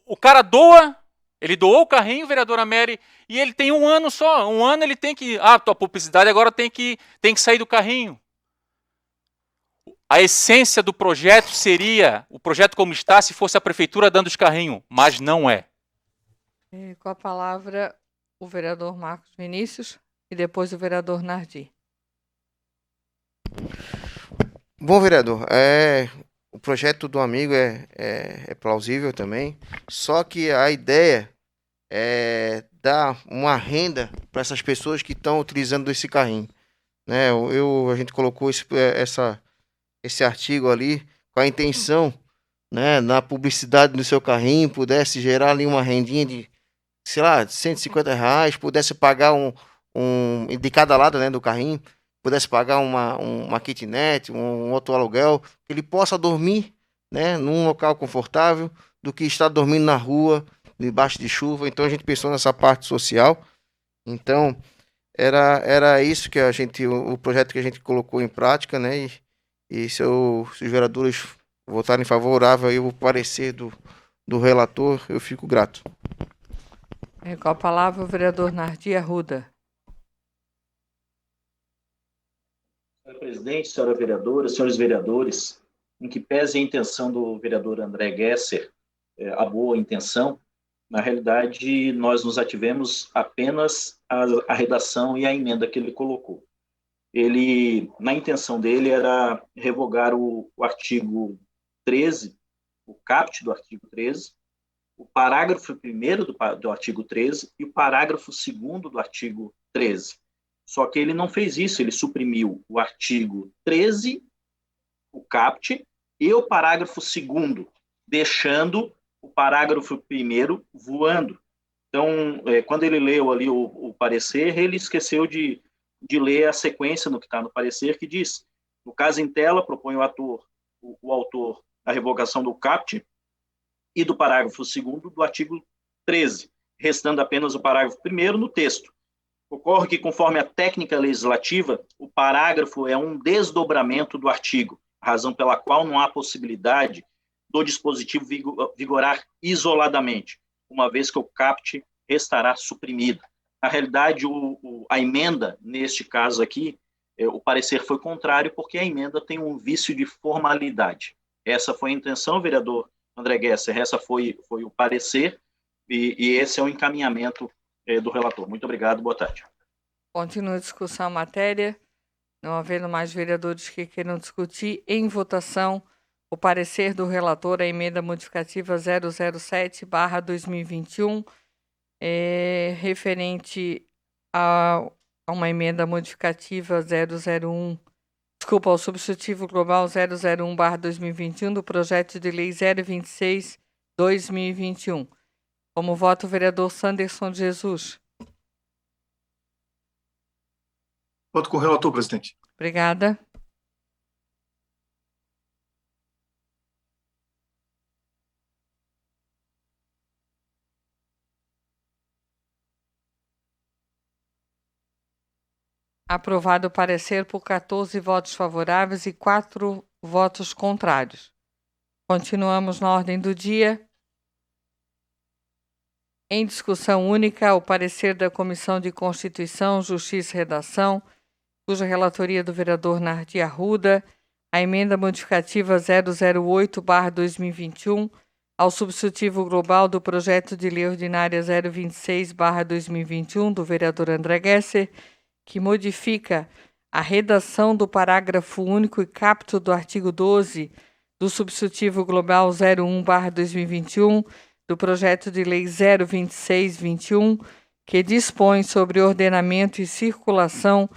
o cara doa, ele doou o carrinho, vereadora Mary, e ele tem 1 ano só. 1 ano ele tem que... tua publicidade agora tem que sair do carrinho. A essência do projeto seria, o projeto como está, se fosse a prefeitura dando os carrinhos, mas não é. Com a palavra, o vereador Marcos Vinícius e depois o vereador Nardi. Bom, vereador, o projeto do amigo é plausível também, só que a ideia é dar uma renda para essas pessoas que estão utilizando esse carrinho, né? A gente colocou esse artigo ali com a intenção, né, na publicidade do seu carrinho, pudesse gerar ali uma rendinha de, sei lá, R$150, pudesse pagar de cada lado, né, do carrinho, pudesse pagar uma kitnet, um outro aluguel, que ele possa dormir, né, num local confortável, do que estar dormindo na rua, debaixo de chuva. Então a gente pensou nessa parte social. Então era isso que o projeto que a gente colocou em prática, né, e se os vereadores votarem favorável aí o parecer do relator, eu fico grato. Com a palavra o vereador Nardi Arruda. Senhora presidente, senhora vereadora, senhores vereadores, em que pese a intenção do vereador André Gesser, a boa intenção, na realidade nós nos ativemos apenas a redação e a emenda que ele colocou. Ele, na intenção dele, era revogar o artigo 13, o caput do artigo 13, o parágrafo 1º do artigo 13 e o parágrafo 2º do artigo 13. Só que ele não fez isso, ele suprimiu o artigo 13, o caput, e o parágrafo 2º, deixando o parágrafo 1º voando. Então, quando ele leu ali o parecer, ele esqueceu de ler a sequência no que está no parecer, que diz, no caso em tela, propõe o autor a revogação do caput e do parágrafo 2º do artigo 13, restando apenas o parágrafo 1º no texto. Ocorre que, conforme a técnica legislativa, o parágrafo é um desdobramento do artigo, razão pela qual não há possibilidade do dispositivo vigorar isoladamente, uma vez que o caput restará suprimido. Na realidade, a emenda, neste caso aqui, o parecer foi contrário, porque a emenda tem um vício de formalidade. Essa foi a intenção, vereador André Gesser, essa foi o parecer, e esse é o encaminhamento do relator. Muito obrigado, boa tarde. Continua a discussão matéria. Não havendo mais vereadores que queiram discutir, em votação, o parecer do relator à emenda modificativa 007/2021, referente a uma emenda modificativa 001, ao substitutivo global 001/2021 do projeto de lei 026/2021. Como voto, o vereador Sanderson de Jesus. Voto com o relator, presidente. Obrigada. Aprovado o parecer por 14 votos favoráveis e 4 votos contrários. Continuamos na ordem do dia. Em discussão única, o parecer da Comissão de Constituição, Justiça e Redação, cuja relatoria do vereador Nardi Arruda, a emenda modificativa 008/2021, ao substitutivo global do projeto de lei ordinária 026/2021 do vereador André Gesser, que modifica a redação do parágrafo único e caput do artigo 12 do substitutivo global 01/2021 do projeto de lei 026/21, que dispõe sobre o ordenamento e circulação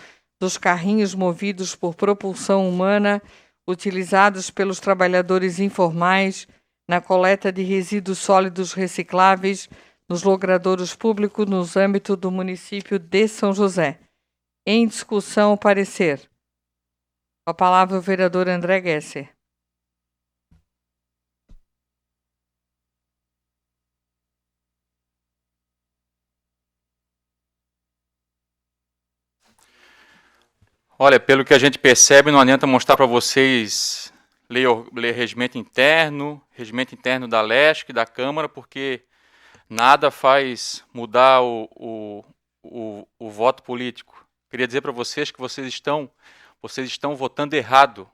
dos carrinhos movidos por propulsão humana utilizados pelos trabalhadores informais na coleta de resíduos sólidos recicláveis nos logradouros públicos nos âmbitos do município de São José. Em discussão, o parecer. Com a palavra o vereador André Gesser. Olha, pelo que a gente percebe, não adianta mostrar para vocês ler regimento interno da LESC, da Câmara, porque nada faz mudar o voto político. Queria dizer para vocês que vocês estão votando errado,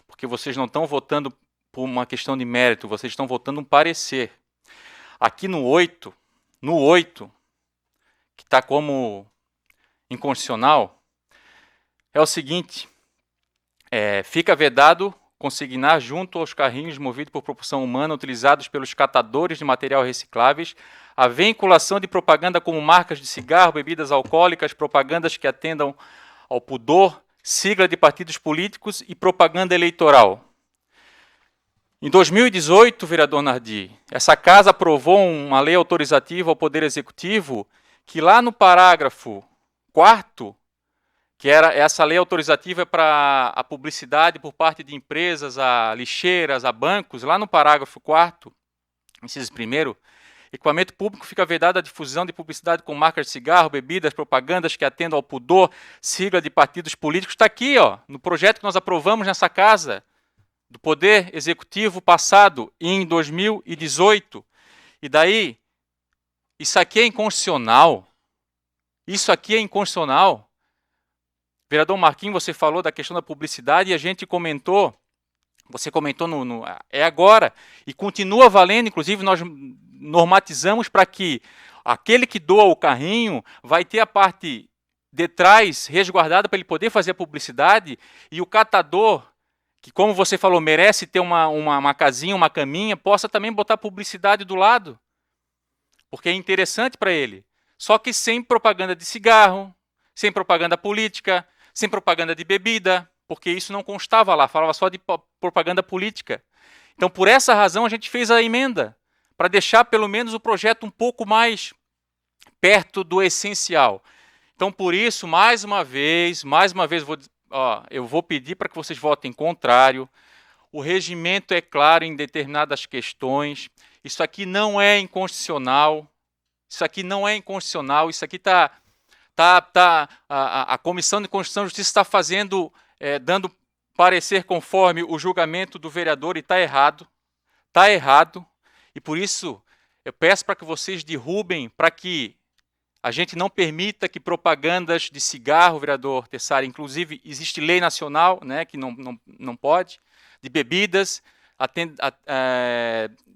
porque vocês não estão votando por uma questão de mérito, vocês estão votando um parecer. Aqui no 8, que está como inconstitucional, é o seguinte: fica vedado consignar junto aos carrinhos movidos por propulsão humana utilizados pelos catadores de material recicláveis a vinculação de propaganda como marcas de cigarro, bebidas alcoólicas, propagandas que atendam ao pudor, sigla de partidos políticos e propaganda eleitoral. Em 2018, vereador Nardi, essa casa aprovou uma lei autorizativa ao Poder Executivo que lá no parágrafo 4º, que era essa lei autorizativa para a publicidade por parte de empresas, a lixeiras, a bancos, lá no parágrafo 4º, inciso 1º, equipamento público fica vedado a difusão de publicidade com marcas de cigarro, bebidas, propagandas que atendam ao pudor, sigla de partidos políticos. Está aqui, ó, no projeto que nós aprovamos nessa casa, do Poder Executivo passado, em 2018. E daí, isso aqui é inconstitucional. Isso aqui é inconstitucional. Vereador Marquinhos, você falou da questão da publicidade e a gente comentou, você comentou é agora, e continua valendo, inclusive nós normatizamos para que aquele que doa o carrinho vai ter a parte de trás resguardada para ele poder fazer a publicidade, e o catador, que como você falou, merece ter uma casinha, uma caminha, possa também botar publicidade do lado, porque é interessante para ele. Só que sem propaganda de cigarro, sem propaganda política, sem propaganda de bebida, porque isso não constava lá, falava só de propaganda política. Então, por essa razão, a gente fez a emenda, para deixar pelo menos o projeto um pouco mais perto do essencial. Então, por isso, mais uma vez, eu vou pedir para que vocês votem contrário. O regimento é claro em determinadas questões. Isso aqui não é inconstitucional. Isso aqui está... A Comissão de Constituição e Justiça está fazendo, dando parecer conforme o julgamento do vereador e está errado. Está errado. E por isso eu peço para que vocês derrubem, para que a gente não permita que propagandas de cigarro, vereador Tessari, inclusive existe lei nacional, né, que não pode, de bebidas,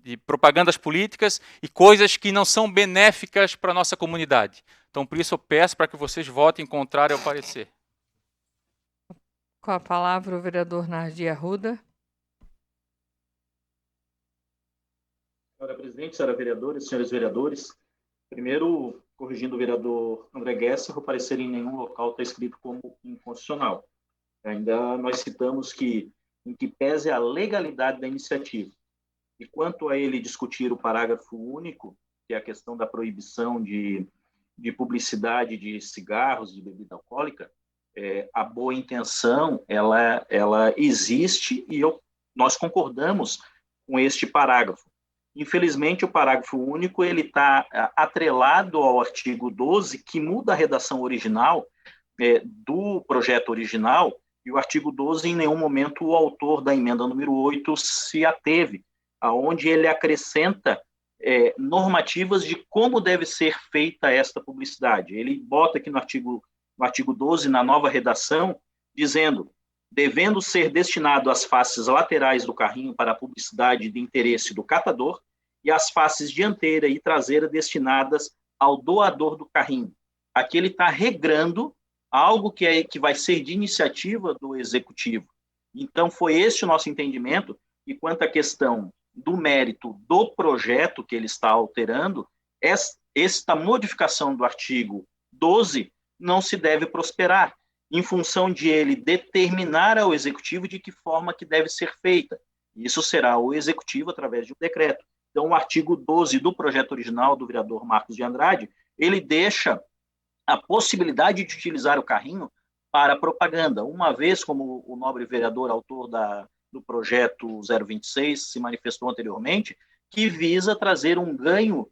de propagandas políticas e coisas que não são benéficas para a nossa comunidade. Então, por isso eu peço para que vocês votem contrário ao parecer. Com a palavra o vereador Nardi Arruda. Senhora presidente, senhora vereadora, senhores vereadores, primeiro, corrigindo o vereador André Gesser, o parecer em nenhum local está escrito como inconstitucional. Ainda nós citamos que, em que pese a legalidade da iniciativa. E quanto a ele discutir o parágrafo único, que é a questão da proibição de publicidade de cigarros, de bebida alcoólica, a boa intenção, ela existe e nós concordamos com este parágrafo. Infelizmente, o parágrafo único ele está atrelado ao artigo 12, que muda a redação original do projeto original, e o artigo 12, em nenhum momento, o autor da emenda número 8 se ateve, aonde ele acrescenta normativas de como deve ser feita esta publicidade. Ele bota aqui no artigo 12, na nova redação, dizendo: devendo ser destinado às faces laterais do carrinho para a publicidade de interesse do catador e as faces dianteira e traseira destinadas ao doador do carrinho. Aqui ele está regrando algo que vai ser de iniciativa do executivo. Então, foi esse o nosso entendimento, e quanto à questão do mérito do projeto que ele está alterando, esta modificação do artigo 12 não se deve prosperar, em função de ele determinar ao executivo de que forma que deve ser feita. Isso será o executivo através de um decreto. Então, o artigo 12 do projeto original do vereador Marcos de Andrade, ele deixa a possibilidade de utilizar o carrinho para propaganda, uma vez, como o nobre vereador autor do projeto 026 se manifestou anteriormente, que visa trazer um ganho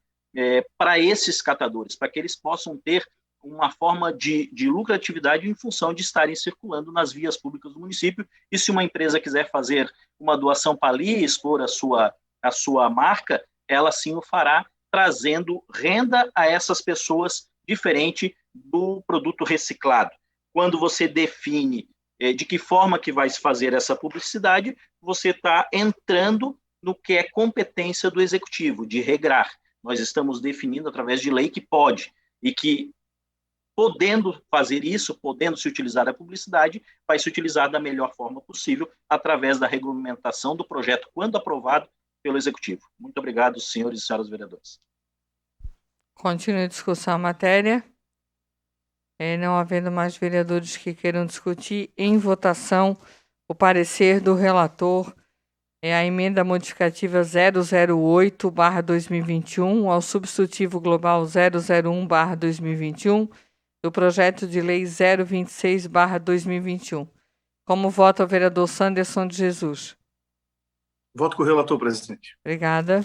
para esses catadores, para que eles possam ter uma forma de lucratividade em função de estarem circulando nas vias públicas do município, e se uma empresa quiser fazer uma doação para ali e expor a sua marca, ela sim o fará, trazendo renda a essas pessoas, diferente do produto reciclado. Quando você define de que forma que vai se fazer essa publicidade, você está entrando no que é competência do executivo, de regrar. Nós estamos definindo através de lei que pode, e que, podendo fazer isso, podendo se utilizar a publicidade, vai se utilizar da melhor forma possível, através da regulamentação do projeto, quando aprovado pelo executivo. Muito obrigado, senhores e senhoras vereadores. Continue a discussão a matéria. Não havendo mais vereadores que queiram discutir, em votação, o parecer do relator a emenda modificativa 008/2021 ao substitutivo global 001/2021 do projeto de lei 026/2021. Como vota o vereador Sanderson de Jesus? Voto com o relator, presidente. Obrigada.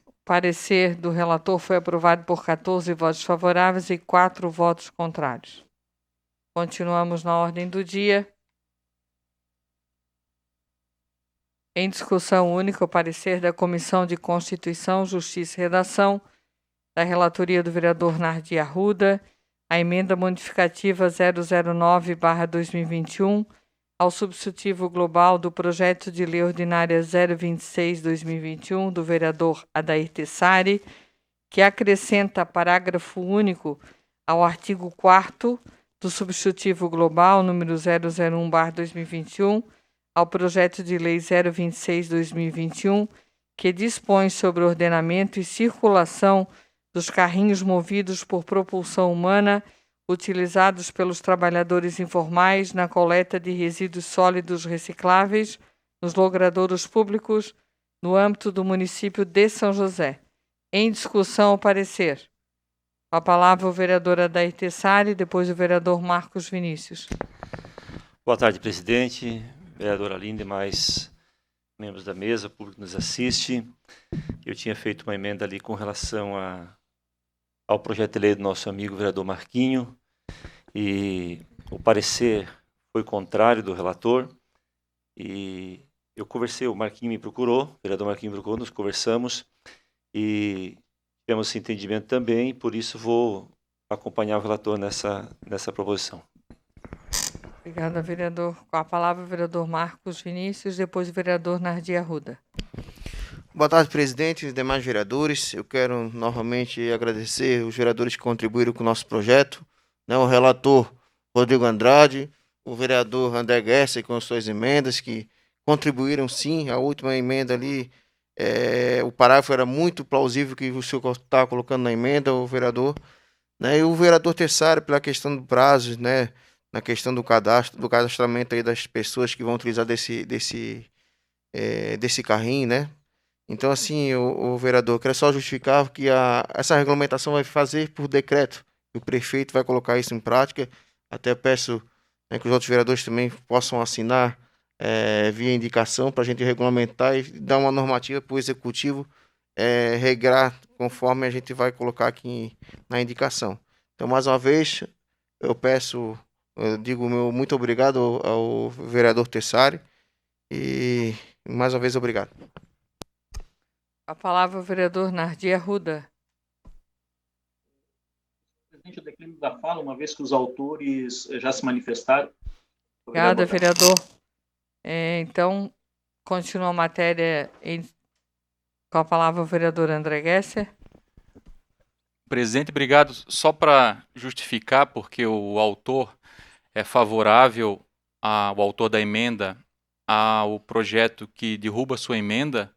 O parecer do relator foi aprovado por 14 votos favoráveis e 4 votos contrários. Continuamos na ordem do dia. Em discussão única, o parecer da Comissão de Constituição, Justiça e Redação, da relatoria do vereador Nardi Arruda, a emenda modificativa 009/2021, ao substitutivo global do projeto de lei ordinária 026/2021, do vereador Adair Tessari, que acrescenta parágrafo único ao artigo 4º do substitutivo global número 001/2021, ao projeto de lei 026/2021, que dispõe sobre o ordenamento e circulação dos carrinhos movidos por propulsão humana utilizados pelos trabalhadores informais na coleta de resíduos sólidos recicláveis nos logradouros públicos no âmbito do município de São José. Em discussão, o parecer. Com a palavra o vereador Adair Tessari, depois o vereador Marcos Vinícius. Boa tarde, presidente, vereadora Aline e demais membros da mesa, o público que nos assiste. Eu tinha feito uma emenda ali com relação ao projeto de lei do nosso amigo vereador Marquinho, e o parecer foi contrário do relator, e eu conversei, o Marquinho me procurou, o vereador Marquinho me procurou, nós conversamos, e tivemos esse entendimento também, por isso vou acompanhar o relator nessa proposição. Obrigada, vereador. Com a palavra o vereador Marcos Vinícius, depois o vereador Nardi Arruda. Boa tarde, presidente e demais vereadores. Eu quero novamente agradecer os vereadores que contribuíram com o nosso projeto, né, o relator Rodrigo Andrade, o vereador André Guesser com suas emendas, que contribuíram sim. A última emenda ali, o parágrafo era muito plausível que o senhor está colocando na emenda, o vereador, né, e o vereador Tessari pela questão do prazo, né, na questão do cadastramento aí das pessoas que vão utilizar desse carrinho, né? Então, assim, o vereador, eu quero só justificar que essa regulamentação vai fazer por decreto. O prefeito vai colocar isso em prática. Até peço, né, que os outros vereadores também possam assinar via indicação para a gente regulamentar e dar uma normativa para o executivo regrar conforme a gente vai colocar aqui na indicação. Então, mais uma vez, eu digo meu muito obrigado ao vereador Tessari e mais uma vez obrigado. A palavra o vereador Nardi Arruda. Presidente, eu declino da fala, uma vez que os autores já se manifestaram. Obrigada, vereador. Então, continua a matéria com a palavra o vereador André Guesser. Presidente, obrigado. Só para justificar, porque o autor é favorável, o autor da emenda, ao projeto que derruba sua emenda,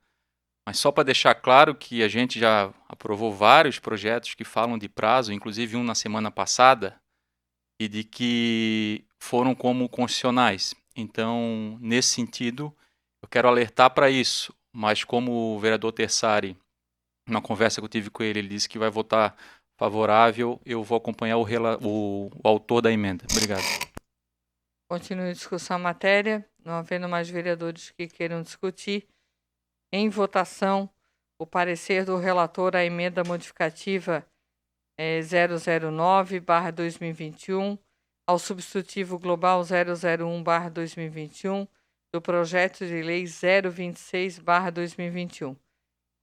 mas só para deixar claro que a gente já aprovou vários projetos que falam de prazo, inclusive um na semana passada, e de que foram como constitucionais. Então, nesse sentido, eu quero alertar para isso, mas como o vereador Tessari, na conversa que eu tive com ele disse que vai votar favorável, eu vou acompanhar o autor da emenda. Obrigado. Continue a discussão a matéria, não havendo mais vereadores que queiram discutir. Em votação, o parecer do relator à emenda modificativa 009/2021 ao substitutivo global 001/2021 do projeto de lei 026/2021.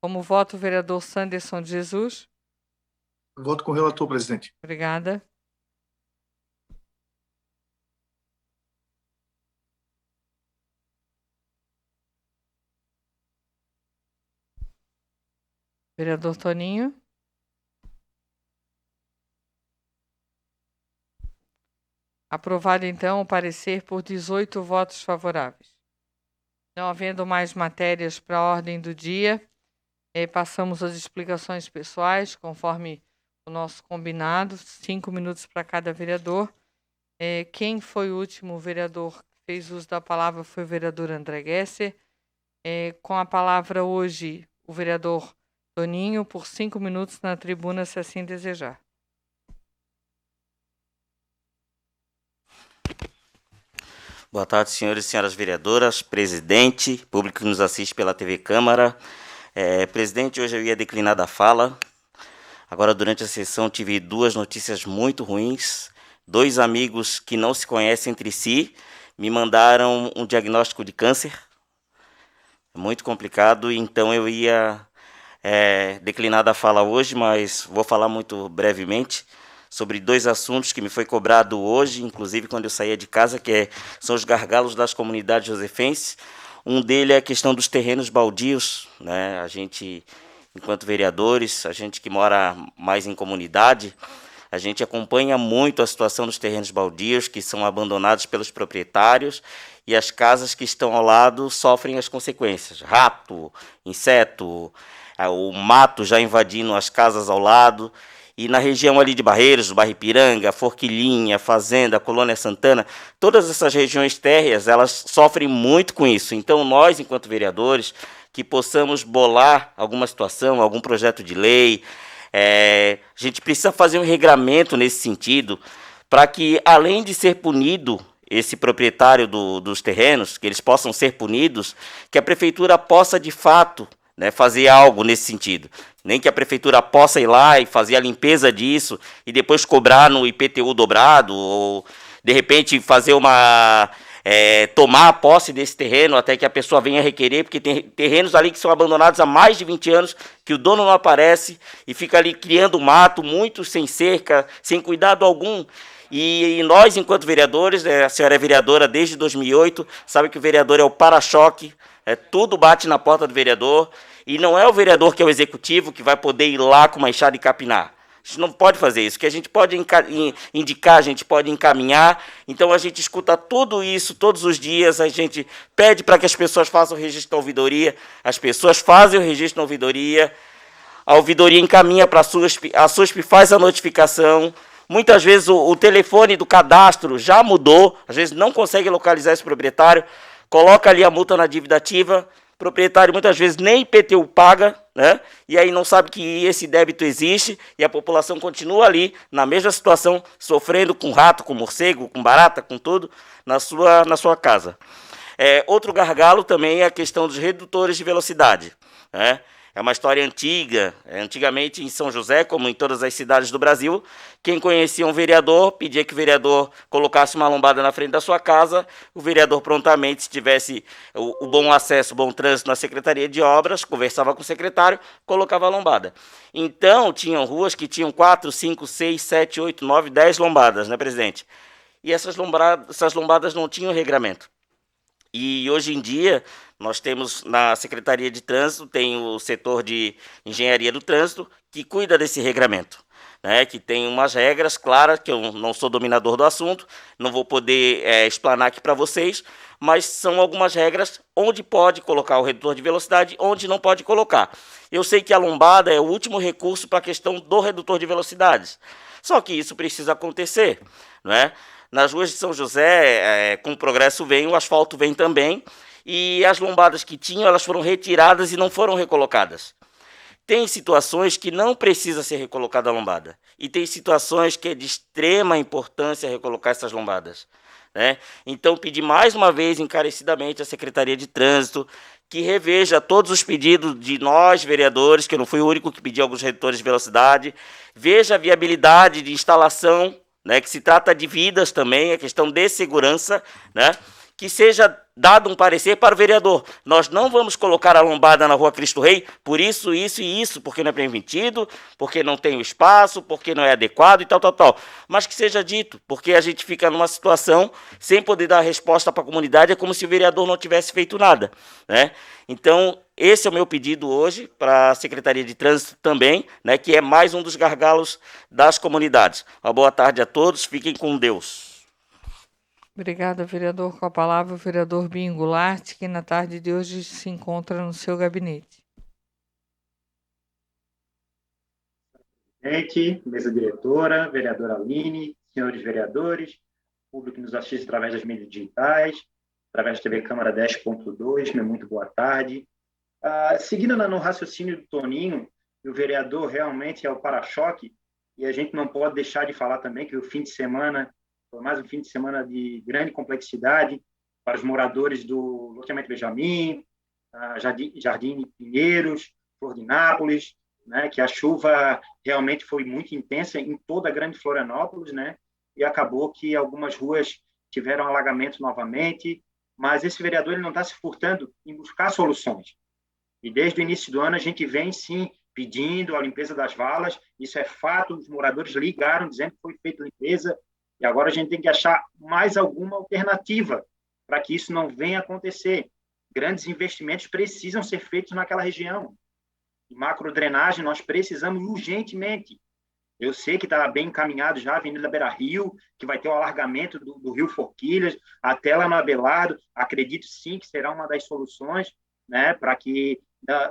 Como voto, o vereador Sanderson de Jesus. Voto com o relator, presidente. Obrigada. Vereador Toninho. Aprovado, então, o parecer por 18 votos favoráveis. Não havendo mais matérias para a ordem do dia, passamos às explicações pessoais, conforme o nosso combinado, 5 minutos para cada vereador. Quem foi o último vereador que fez uso da palavra foi o vereador André Guesser. Com a palavra hoje, o vereador Toninho, por 5 minutos na tribuna, se assim desejar. Boa tarde, senhores e senhoras vereadoras, presidente, público que nos assiste pela TV Câmara. Presidente, hoje eu ia declinar da fala. Agora, durante a sessão, tive 2 notícias muito ruins. 2 amigos que não se conhecem entre si me mandaram um diagnóstico de câncer. Muito complicado, então eu ia declinar da fala hoje, mas vou falar muito brevemente sobre 2 assuntos que me foi cobrado hoje, inclusive quando eu saía de casa, são os gargalos das comunidades josefenses. Um deles é a questão dos terrenos baldios, né? A gente, enquanto vereadores, a gente que mora mais em comunidade, a gente acompanha muito a situação dos terrenos baldios, que são abandonados pelos proprietários, e as casas que estão ao lado sofrem as consequências. Rato, inseto, o mato já invadindo as casas ao lado. E na região ali de Barreiros, Bairro Ipiranga, Forquilinha, Fazenda, Colônia Santana, todas essas regiões térreas, elas sofrem muito com isso. Então nós, enquanto vereadores, que possamos bolar alguma situação, algum projeto de lei, a gente precisa fazer um regramento nesse sentido, para que, além de ser punido esse proprietário dos terrenos, que eles possam ser punidos, que a prefeitura possa, de fato, né, fazer algo nesse sentido. Nem que a prefeitura possa ir lá e fazer a limpeza disso e depois cobrar no IPTU dobrado, ou, de repente, fazer tomar a posse desse terreno até que a pessoa venha requerer, porque tem terrenos ali que são abandonados há mais de 20 anos, que o dono não aparece e fica ali criando mato, muito sem cerca, sem cuidado algum. E nós, enquanto vereadores, a senhora é vereadora desde 2008, sabe que o vereador é o para-choque, Tudo bate na porta do vereador, e não é o vereador que é o executivo que vai poder ir lá com uma enxada e capinar. A gente não pode fazer isso, que a gente pode indicar, a gente pode encaminhar. Então a gente escuta tudo isso todos os dias, a gente pede para que as pessoas façam o registro da ouvidoria, as pessoas fazem o registro da ouvidoria, a ouvidoria encaminha para a SUSP faz a notificação. Muitas vezes o telefone do cadastro já mudou, às vezes não consegue localizar esse proprietário, coloca ali a multa na dívida ativa, o proprietário muitas vezes nem IPTU paga, né? E aí não sabe que esse débito existe e a população continua ali na mesma situação, sofrendo com rato, com morcego, com barata, com tudo, na sua casa. Outro gargalo também é a questão dos redutores de velocidade, né? É uma história antiga. Antigamente, em São José, como em todas as cidades do Brasil, quem conhecia um vereador pedia que o vereador colocasse uma lombada na frente da sua casa. O vereador prontamente, se tivesse o bom acesso, o bom trânsito na Secretaria de Obras, conversava com o secretário, colocava a lombada. Então, tinham ruas que tinham 4, 5, 6, 7, 8, 9, 10 lombadas, né, presidente? E essas lombadas não tinham regramento. E hoje em dia, nós temos na Secretaria de Trânsito, tem o setor de Engenharia do Trânsito, que cuida desse regramento, né, que tem umas regras claras, que eu não sou dominador do assunto, não vou poder explanar aqui para vocês, mas são algumas regras onde pode colocar o redutor de velocidade, onde não pode colocar. Eu sei que a lombada é o último recurso para a questão do redutor de velocidades, só que isso precisa acontecer, não é? Nas ruas de São José, com o progresso vem, o asfalto vem também, e as lombadas que tinham, elas foram retiradas e não foram recolocadas. Tem situações que não precisa ser recolocada a lombada, e tem situações que é de extrema importância recolocar essas lombadas, né? Então, pedi mais uma vez, encarecidamente, à Secretaria de Trânsito, que reveja todos os pedidos de nós, vereadores, que eu não fui o único que pedi alguns redutores de velocidade, veja a viabilidade de instalação, né, que se trata de vidas também, a questão de segurança, né, que seja dado um parecer para o vereador. Nós não vamos colocar a lombada na Rua Cristo Rei por isso, isso e isso, porque não é permitido, porque não tem o espaço, porque não é adequado e tal. Mas que seja dito, porque a gente fica numa situação sem poder dar resposta para a comunidade, é como se o vereador não tivesse feito nada, né? Então, esse é o meu pedido hoje para a Secretaria de Trânsito também, né, que é mais um dos gargalos das comunidades. Uma boa tarde a todos, fiquem com Deus. Obrigada, vereador. Com a palavra, o vereador Binho Goulart, que na tarde de hoje se encontra no seu gabinete. Presidente, mesa diretora, vereadora Aline, senhores vereadores, público que nos assiste através das mídias digitais, através da TV Câmara 10.2, meu muito boa tarde. Seguindo no raciocínio do Toninho, o vereador realmente é o para-choque, e a gente não pode deixar de falar também que o fim de semana foi mais um fim de semana de grande complexidade para os moradores do loteamento Benjamin, Jardim Pinheiros, Flor de Nápoles, né, que a chuva realmente foi muito intensa em toda a grande Florianópolis, né, e acabou que algumas ruas tiveram alagamento novamente, mas esse vereador ele não está se furtando em buscar soluções. E desde o início do ano a gente vem, sim, pedindo a limpeza das valas, isso é fato, os moradores ligaram dizendo que foi feita limpeza, e agora a gente tem que achar mais alguma alternativa para que isso não venha acontecer. Grandes investimentos precisam ser feitos naquela região. E macrodrenagem nós precisamos urgentemente. Eu sei que está bem encaminhado já a Avenida Beira Rio, que vai ter o alargamento do Rio Forquilhas, até lá no Abelardo. Acredito sim que será uma das soluções, né, para que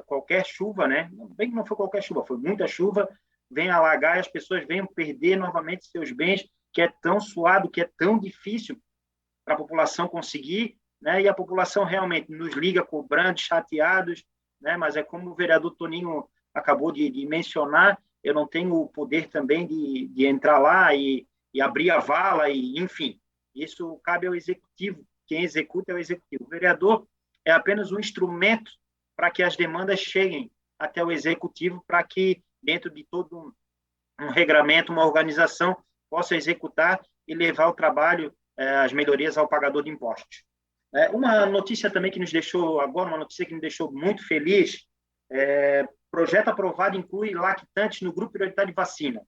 qualquer chuva, né, bem que não foi qualquer chuva, foi muita chuva, venha alagar e as pessoas venham perder novamente seus bens, que é tão suado, que é tão difícil para a população conseguir, né, e a população realmente nos liga cobrando, chateados, né, mas é como o vereador Toninho acabou de mencionar, eu não tenho o poder também de entrar lá e abrir a vala, e enfim, isso cabe ao executivo, quem executa é o executivo. O vereador é apenas um instrumento para que as demandas cheguem até o executivo, para que, dentro de todo um regramento, uma organização, possa executar e levar o trabalho, as melhorias ao pagador de impostos. Uma notícia também que nos deixou agora, uma notícia que nos deixou muito feliz, projeto aprovado inclui lactantes no grupo prioritário de vacina.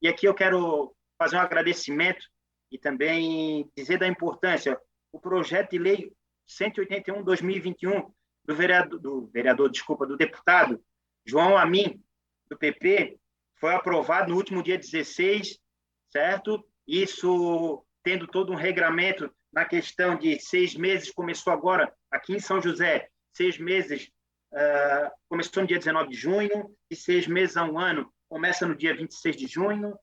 E aqui eu quero fazer um agradecimento e também dizer da importância. O projeto de lei 181/2021 do deputado João Amin, do PP, foi aprovado no último dia 16, certo? Isso tendo todo um regramento na questão de 6 meses, começou agora aqui em São José, 6 meses, começou no dia 19 de junho, e 6 meses a 1 ano, começa no dia 26 de junho,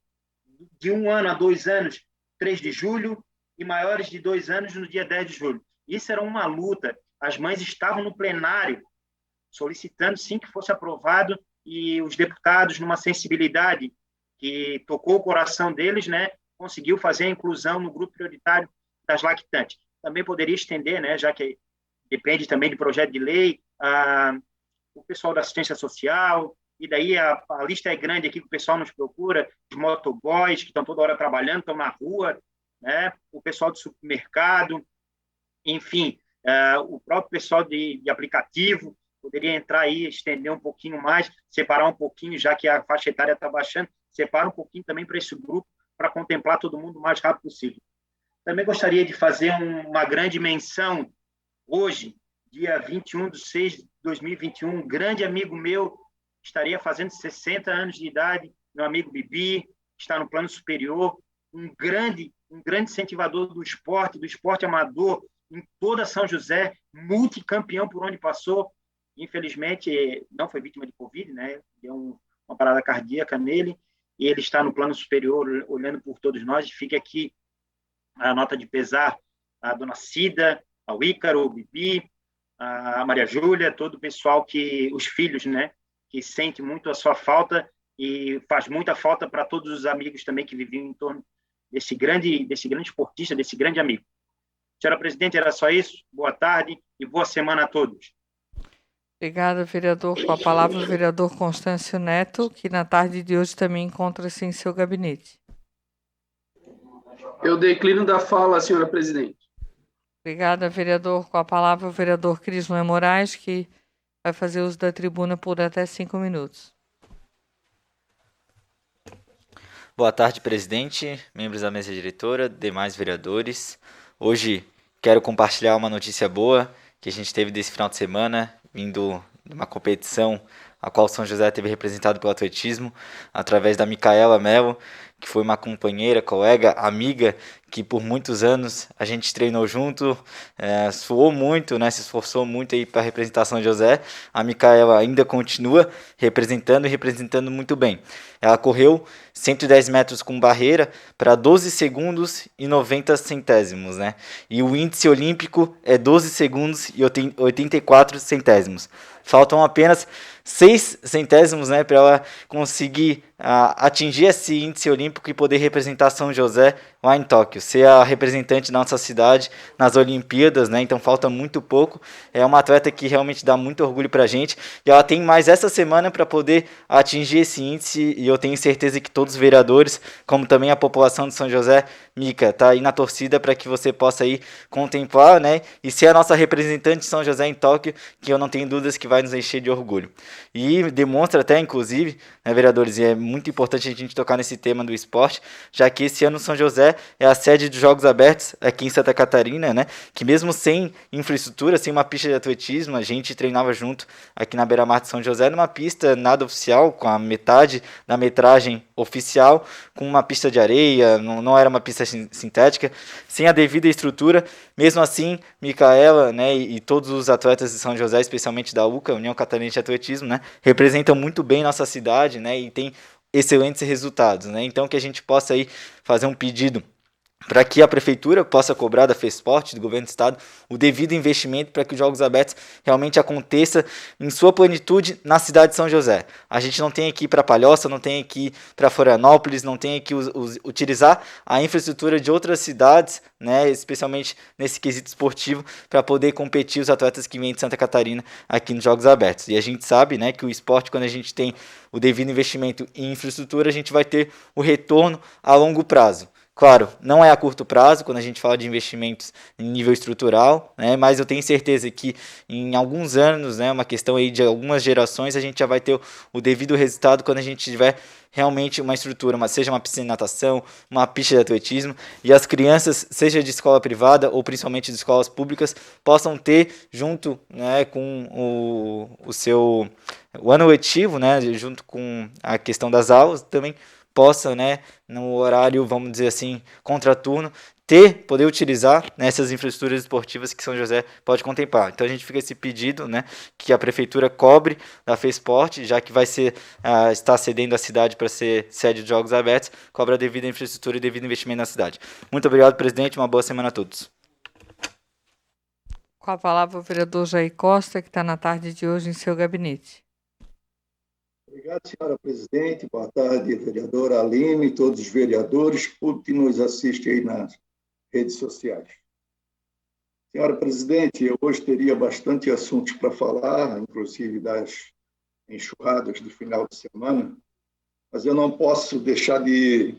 de 1 ano a 2 anos, 3 de julho, e maiores de 2 anos no dia 10 de julho. Isso era uma luta. As mães estavam no plenário solicitando, sim, que fosse aprovado, e os deputados, numa sensibilidade que tocou o coração deles, né, conseguiu fazer a inclusão no grupo prioritário das lactantes. Também poderia estender, né, já que depende também de projeto de lei, o pessoal da assistência social, e daí a lista é grande aqui que o pessoal nos procura, os motoboys que estão toda hora trabalhando, estão na rua, né, o pessoal do supermercado, enfim, o próprio pessoal de aplicativo poderia entrar aí, estender um pouquinho mais, separar um pouquinho, já que a faixa etária está baixando, separa um pouquinho também para esse grupo, para contemplar todo mundo o mais rápido possível. Também gostaria de fazer uma grande menção hoje, dia 21/6/2021, um grande amigo meu estaria fazendo 60 anos de idade, meu amigo Bibi, está no plano superior, um grande incentivador do esporte amador em toda São José, multicampeão por onde passou. Infelizmente, não foi vítima de Covid, né? Deu uma parada cardíaca nele, e ele está no plano superior olhando por todos nós. Fica aqui a nota de pesar à dona Cida, ao Ícaro, ao Bibi, a Maria Júlia, todo o pessoal os filhos, né, que sente muito a sua falta, e faz muita falta para todos os amigos também que viviam em torno desse grande esportista, desse grande amigo. Senhora Presidente, era só isso. Boa tarde e boa semana a todos. Obrigada, vereador. Com a palavra o vereador Constâncio Neto, que na tarde de hoje também encontra-se em seu gabinete. Eu declino da fala, senhora presidente. Obrigada, vereador. Com a palavra o vereador Crislã Moraes, que vai fazer uso da tribuna por até 5 minutos. Boa tarde, presidente, membros da mesa diretora, demais vereadores. Hoje quero compartilhar uma notícia boa que a gente teve desse final de semana, vindo de uma competição a qual São José teve representado pelo atletismo, através da Micaela Melo, que foi uma companheira, colega, amiga, que por muitos anos a gente treinou junto, suou muito, né, se esforçou muito aí para a representação de José. A Micaela ainda continua representando muito bem. Ela correu 110 metros com barreira para 12 segundos e 90 centésimos, né? E o índice olímpico é 12 segundos e 84 centésimos. Faltam apenas 6 centésimos, né, para ela conseguir atingir esse índice olímpico e poder representar São José lá em Tóquio, ser a representante da nossa cidade nas Olimpíadas, né? Então falta muito pouco. É uma atleta que realmente dá muito orgulho pra gente, e ela tem mais essa semana para poder atingir esse índice, e eu tenho certeza que todos os vereadores, como também a população de São José, Mica, tá aí na torcida para que você possa aí contemplar, né, e ser a nossa representante de São José em Tóquio, que eu não tenho dúvidas que vai nos encher de orgulho. E demonstra até, inclusive, né, vereadores, e é muito importante a gente tocar nesse tema do esporte, já que esse ano São José é a sede dos Jogos Abertos aqui em Santa Catarina, né, que mesmo sem infraestrutura, sem uma pista de atletismo, a gente treinava junto aqui na beira-mar de São José, numa pista nada oficial, com a metade da metragem oficial, com uma pista de areia, não era uma pista sintética, sem a devida estrutura. Mesmo assim, Micaela, né, e todos os atletas de São José, especialmente da UCA, União Catarinense de Atletismo, né, representam muito bem nossa cidade, né, e tem excelentes resultados, né? Então que a gente possa aí fazer um pedido para que a prefeitura possa cobrar da FESPORT, do governo do estado, o devido investimento para que os Jogos Abertos realmente aconteça em sua plenitude na cidade de São José. A gente não tem que ir para Palhoça, não tem que ir para Florianópolis, não tem que utilizar a infraestrutura de outras cidades, né, especialmente nesse quesito esportivo, para poder competir os atletas que vêm de Santa Catarina aqui nos Jogos Abertos. E a gente sabe, né, que o esporte, quando a gente tem o devido investimento em infraestrutura, a gente vai ter o retorno a longo prazo. Claro, não é a curto prazo, quando a gente fala de investimentos em nível estrutural, né, mas eu tenho certeza que em alguns anos, né, uma questão aí de algumas gerações, a gente já vai ter o devido resultado quando a gente tiver realmente uma estrutura, seja uma piscina de natação, uma pista de atletismo, e as crianças, seja de escola privada ou principalmente de escolas públicas, possam ter junto, né, com o ano letivo, né, junto com a questão das aulas, também possa, né, no horário, vamos dizer assim, contraturno, poder utilizar nessas infraestruturas esportivas que São José pode contemplar. Então a gente fica esse pedido, né, que a prefeitura cobre da FESPORT, já que vai ser, está cedendo a cidade para ser sede de Jogos Abertos, cobra a devida infraestrutura e devido investimento na cidade. Muito obrigado, presidente, uma boa semana a todos. Com a palavra o vereador Jair Costa, que está na tarde de hoje em seu gabinete. Obrigado, senhora presidente. Boa tarde, vereadora Aline e todos os vereadores, público que nos assiste aí nas redes sociais. Senhora presidente, eu hoje teria bastante assuntos para falar, inclusive das enxurradas do final de semana, mas eu não posso deixar de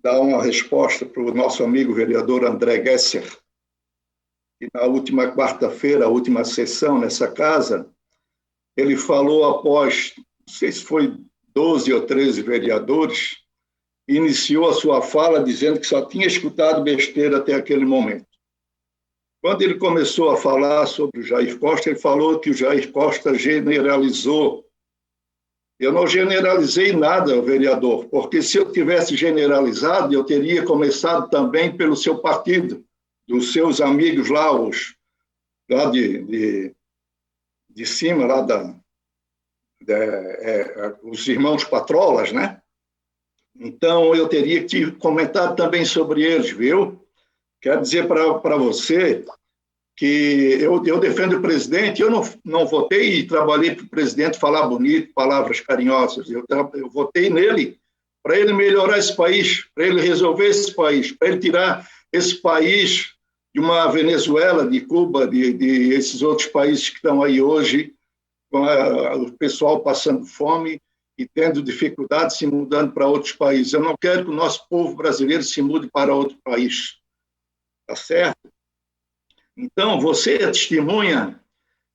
dar uma resposta para o nosso amigo vereador André Gesser, que na última quarta-feira, a última sessão nessa casa, ele falou após, não sei se foi 12 ou 13 vereadores, iniciou a sua fala dizendo que só tinha escutado besteira até aquele momento. Quando ele começou a falar sobre o Jair Costa, ele falou que o Jair Costa generalizou. Eu não generalizei nada, vereador, porque se eu tivesse generalizado, eu teria começado também pelo seu partido, dos seus amigos lá, lá de cima, lá os irmãos Patrolas, né? Então, eu teria que comentar também sobre eles, viu? Quero dizer para você que eu defendo o presidente, eu não votei e trabalhei para o presidente falar bonito, palavras carinhosas. Eu votei nele para ele melhorar esse país, para ele resolver esse país, para ele tirar esse país de uma Venezuela, de Cuba, de esses outros países que estão aí hoje, com o pessoal passando fome e tendo dificuldade, se mudando para outros países. Eu não quero que o nosso povo brasileiro se mude para outro país. Tá certo? Então, você é testemunha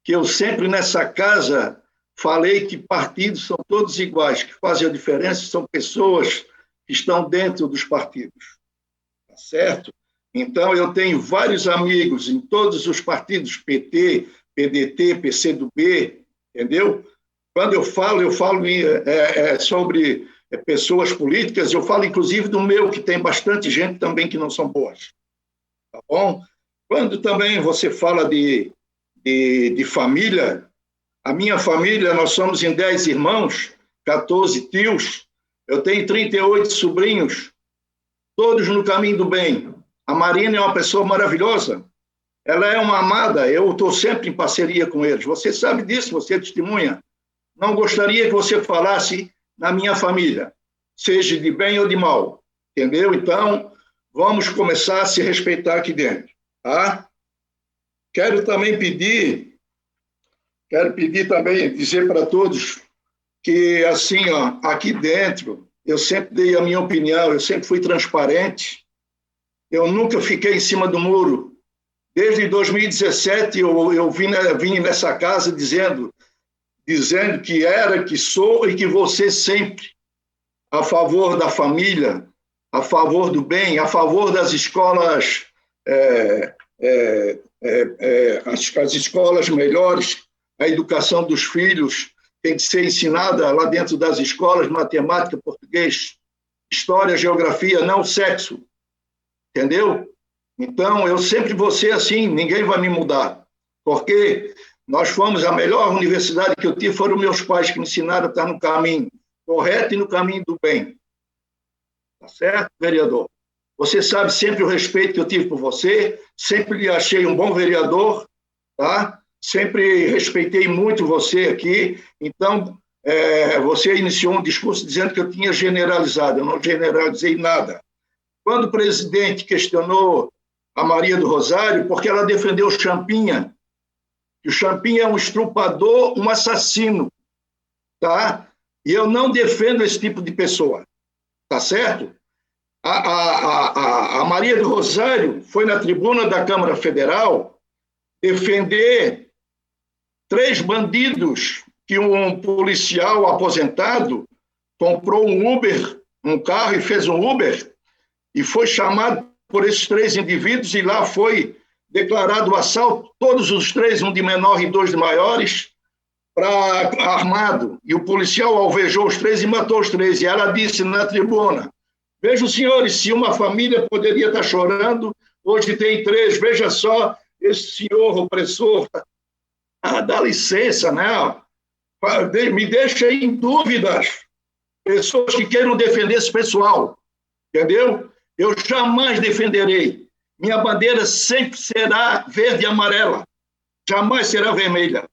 que eu sempre nessa casa falei que partidos são todos iguais, que fazem a diferença são pessoas que estão dentro dos partidos. Tá certo? Então, eu tenho vários amigos em todos os partidos, PT, PDT, PCdoB, entendeu? Quando eu falo sobre pessoas políticas, eu falo inclusive do meu, que tem bastante gente também que não são boas. Tá bom? Quando também você fala de família, a minha família, nós somos em 10 irmãos, 14 tios, eu tenho 38 sobrinhos, todos no caminho do bem. A Marina é uma pessoa maravilhosa, ela é uma amada, eu estou sempre em parceria com eles. Você sabe disso, você é testemunha. Não gostaria que você falasse na minha família, seja de bem ou de mal, entendeu? Então, vamos começar a se respeitar aqui dentro, tá? Quero também dizer para todos que, assim, ó, aqui dentro, eu sempre dei a minha opinião, eu sempre fui transparente, eu nunca fiquei em cima do muro. Desde 2017, eu vim nessa casa dizendo que era, que sou e que vou ser sempre a favor da família, a favor do bem, a favor das escolas, as escolas melhores, a educação dos filhos tem que ser ensinada lá dentro das escolas, matemática, português, história, geografia, não sexo, entendeu? Então, eu sempre vou ser assim, ninguém vai me mudar, porque nós fomos, a melhor universidade que eu tive foram meus pais que me ensinaram a estar no caminho correto e no caminho do bem. Tá certo, vereador? Você sabe sempre o respeito que eu tive por você, sempre lhe achei um bom vereador, tá? Sempre respeitei muito você aqui, então você iniciou um discurso dizendo que eu tinha generalizado, eu não generalizei nada. Quando o presidente questionou a Maria do Rosário, porque ela defendeu o Champinha, que o Champinha é um estrupador, um assassino, tá? E eu não defendo esse tipo de pessoa, tá certo? A Maria do Rosário foi na tribuna da Câmara Federal defender 3 bandidos que um policial aposentado comprou um Uber, um carro e fez um Uber, e foi chamado por esses 3 indivíduos, e lá foi declarado o assalto, todos os 3, um de menor e 2 de maiores, armado. E o policial alvejou os 3 e matou os 3. E ela disse na tribuna: vejam, senhores, se uma família poderia estar chorando, hoje tem 3, veja só, esse senhor opressor. Dá licença, né? Me deixa em dúvidas pessoas que queiram defender esse pessoal, entendeu? Eu jamais defenderei. Minha bandeira sempre será verde e amarela, jamais será vermelha.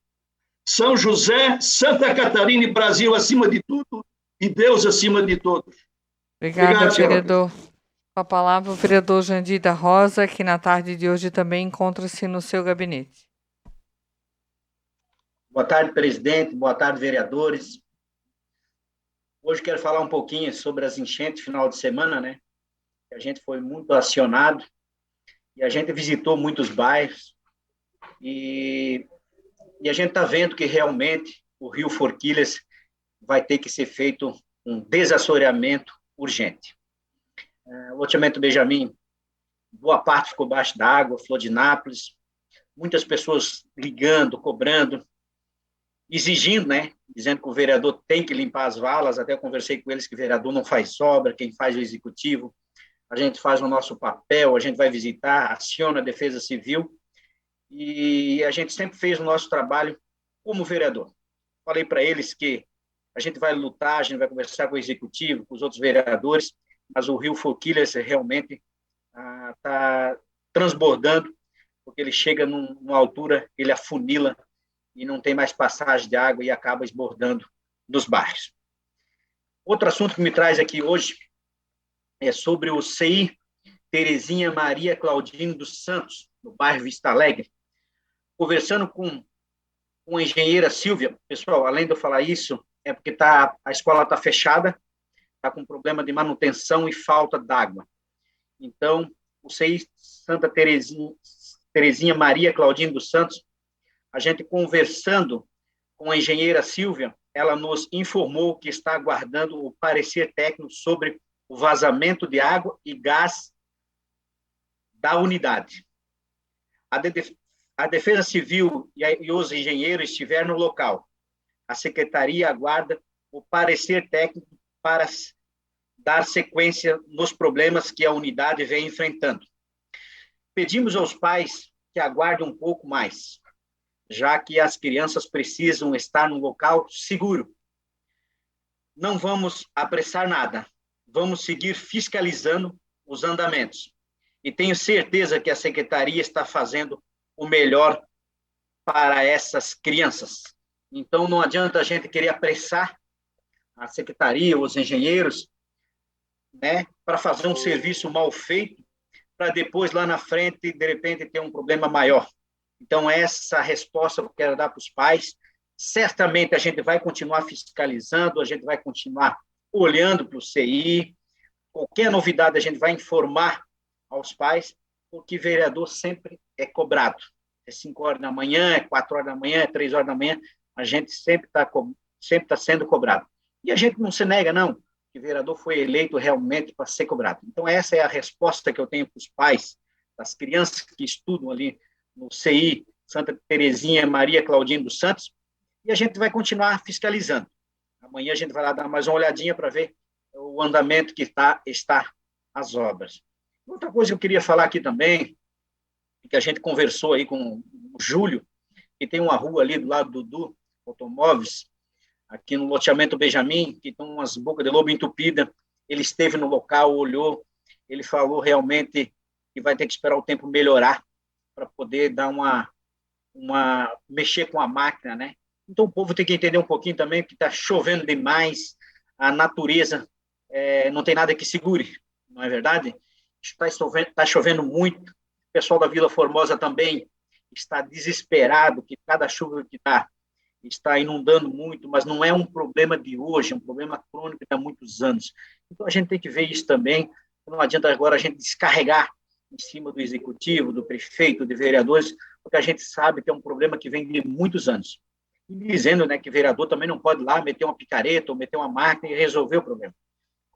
São José, Santa Catarina e Brasil acima de tudo, e Deus acima de todos. Obrigada, vereador. Com a palavra, o vereador Jandir da Rosa, que na tarde de hoje também encontra-se no seu gabinete. Boa tarde, presidente. Boa tarde, vereadores. Hoje quero falar um pouquinho sobre as enchentes final de semana, né? A gente foi muito acionado e a gente visitou muitos bairros e a gente está vendo que realmente o Rio Forquilhas vai ter que ser feito um desassoreamento urgente. O loteamento Benjamin, boa parte ficou baixo d'água, Florianópolis, muitas pessoas ligando, cobrando, exigindo, né? Dizendo que o vereador tem que limpar as valas. Até eu conversei com eles que o vereador não faz obra, quem faz é o executivo. A gente faz o nosso papel, a gente vai visitar, aciona a Defesa Civil e a gente sempre fez o nosso trabalho como vereador. Falei para eles que a gente vai lutar, a gente vai conversar com o executivo, com os outros vereadores, mas o Rio Forquilhas realmente está transbordando, porque ele chega numa altura, ele afunila e não tem mais passagem de água e acaba esbordando nos bairros. Outro assunto que me traz aqui hoje é sobre o CI Terezinha Maria Claudino dos Santos, no bairro Vista Alegre. Conversando com a engenheira Silvia, pessoal, além de eu falar isso, é porque a escola está fechada, está com problema de manutenção e falta d'água. Então, o CI Santa Terezinha Maria Claudino dos Santos, a gente conversando com a engenheira Silvia, ela nos informou que está aguardando o parecer técnico sobre o vazamento de água e gás da unidade. A Defesa Civil e os engenheiros estiveram no local. A Secretaria aguarda o parecer técnico para dar sequência nos problemas que a unidade vem enfrentando. Pedimos aos pais que aguardem um pouco mais, já que as crianças precisam estar num local seguro. Não vamos apressar nada, vamos seguir fiscalizando os andamentos. E tenho certeza que a Secretaria está fazendo o melhor para essas crianças. Então, não adianta a gente querer apressar a Secretaria, os engenheiros, né, para fazer um serviço mal feito, para depois, lá na frente, de repente, ter um problema maior. Então, essa resposta que eu quero dar para os pais. Certamente a gente vai continuar fiscalizando, a gente vai continuar olhando para o CI. Qualquer novidade a gente vai informar aos pais, porque vereador sempre é cobrado. É 5 horas da manhã, é 4 horas da manhã, é 3 horas da manhã, a gente sempre está sendo cobrado. E a gente não se nega, não, que vereador foi eleito realmente para ser cobrado. Então, essa é a resposta que eu tenho para os pais, das crianças que estudam ali no CI Santa Terezinha Maria Claudino dos Santos, e a gente vai continuar fiscalizando. Amanhã a gente vai lá dar mais uma olhadinha para ver o andamento que está as obras. Outra coisa que eu queria falar aqui também, que a gente conversou aí com o Júlio, que tem uma rua ali do lado do Dudu Automóveis, aqui no loteamento Benjamin, que tem umas bocas de lobo entupidas. Ele esteve no local, olhou, ele falou realmente que vai ter que esperar o tempo melhorar para poder dar mexer com a máquina, né? Então o povo tem que entender um pouquinho também que está chovendo demais, a natureza não tem nada que segure, não é verdade? Está chovendo muito, o pessoal da Vila Formosa também está desesperado, que cada chuva que está inundando muito, mas não é um problema de hoje, é um problema crônico de há muitos anos. Então a gente tem que ver isso também, Não adianta agora a gente descarregar em cima do executivo, do prefeito, de vereadores, porque a gente sabe que é um problema que vem de muitos anos. E dizendo, né, que vereador também não pode ir lá meter uma picareta ou meter uma máquina e resolver o problema.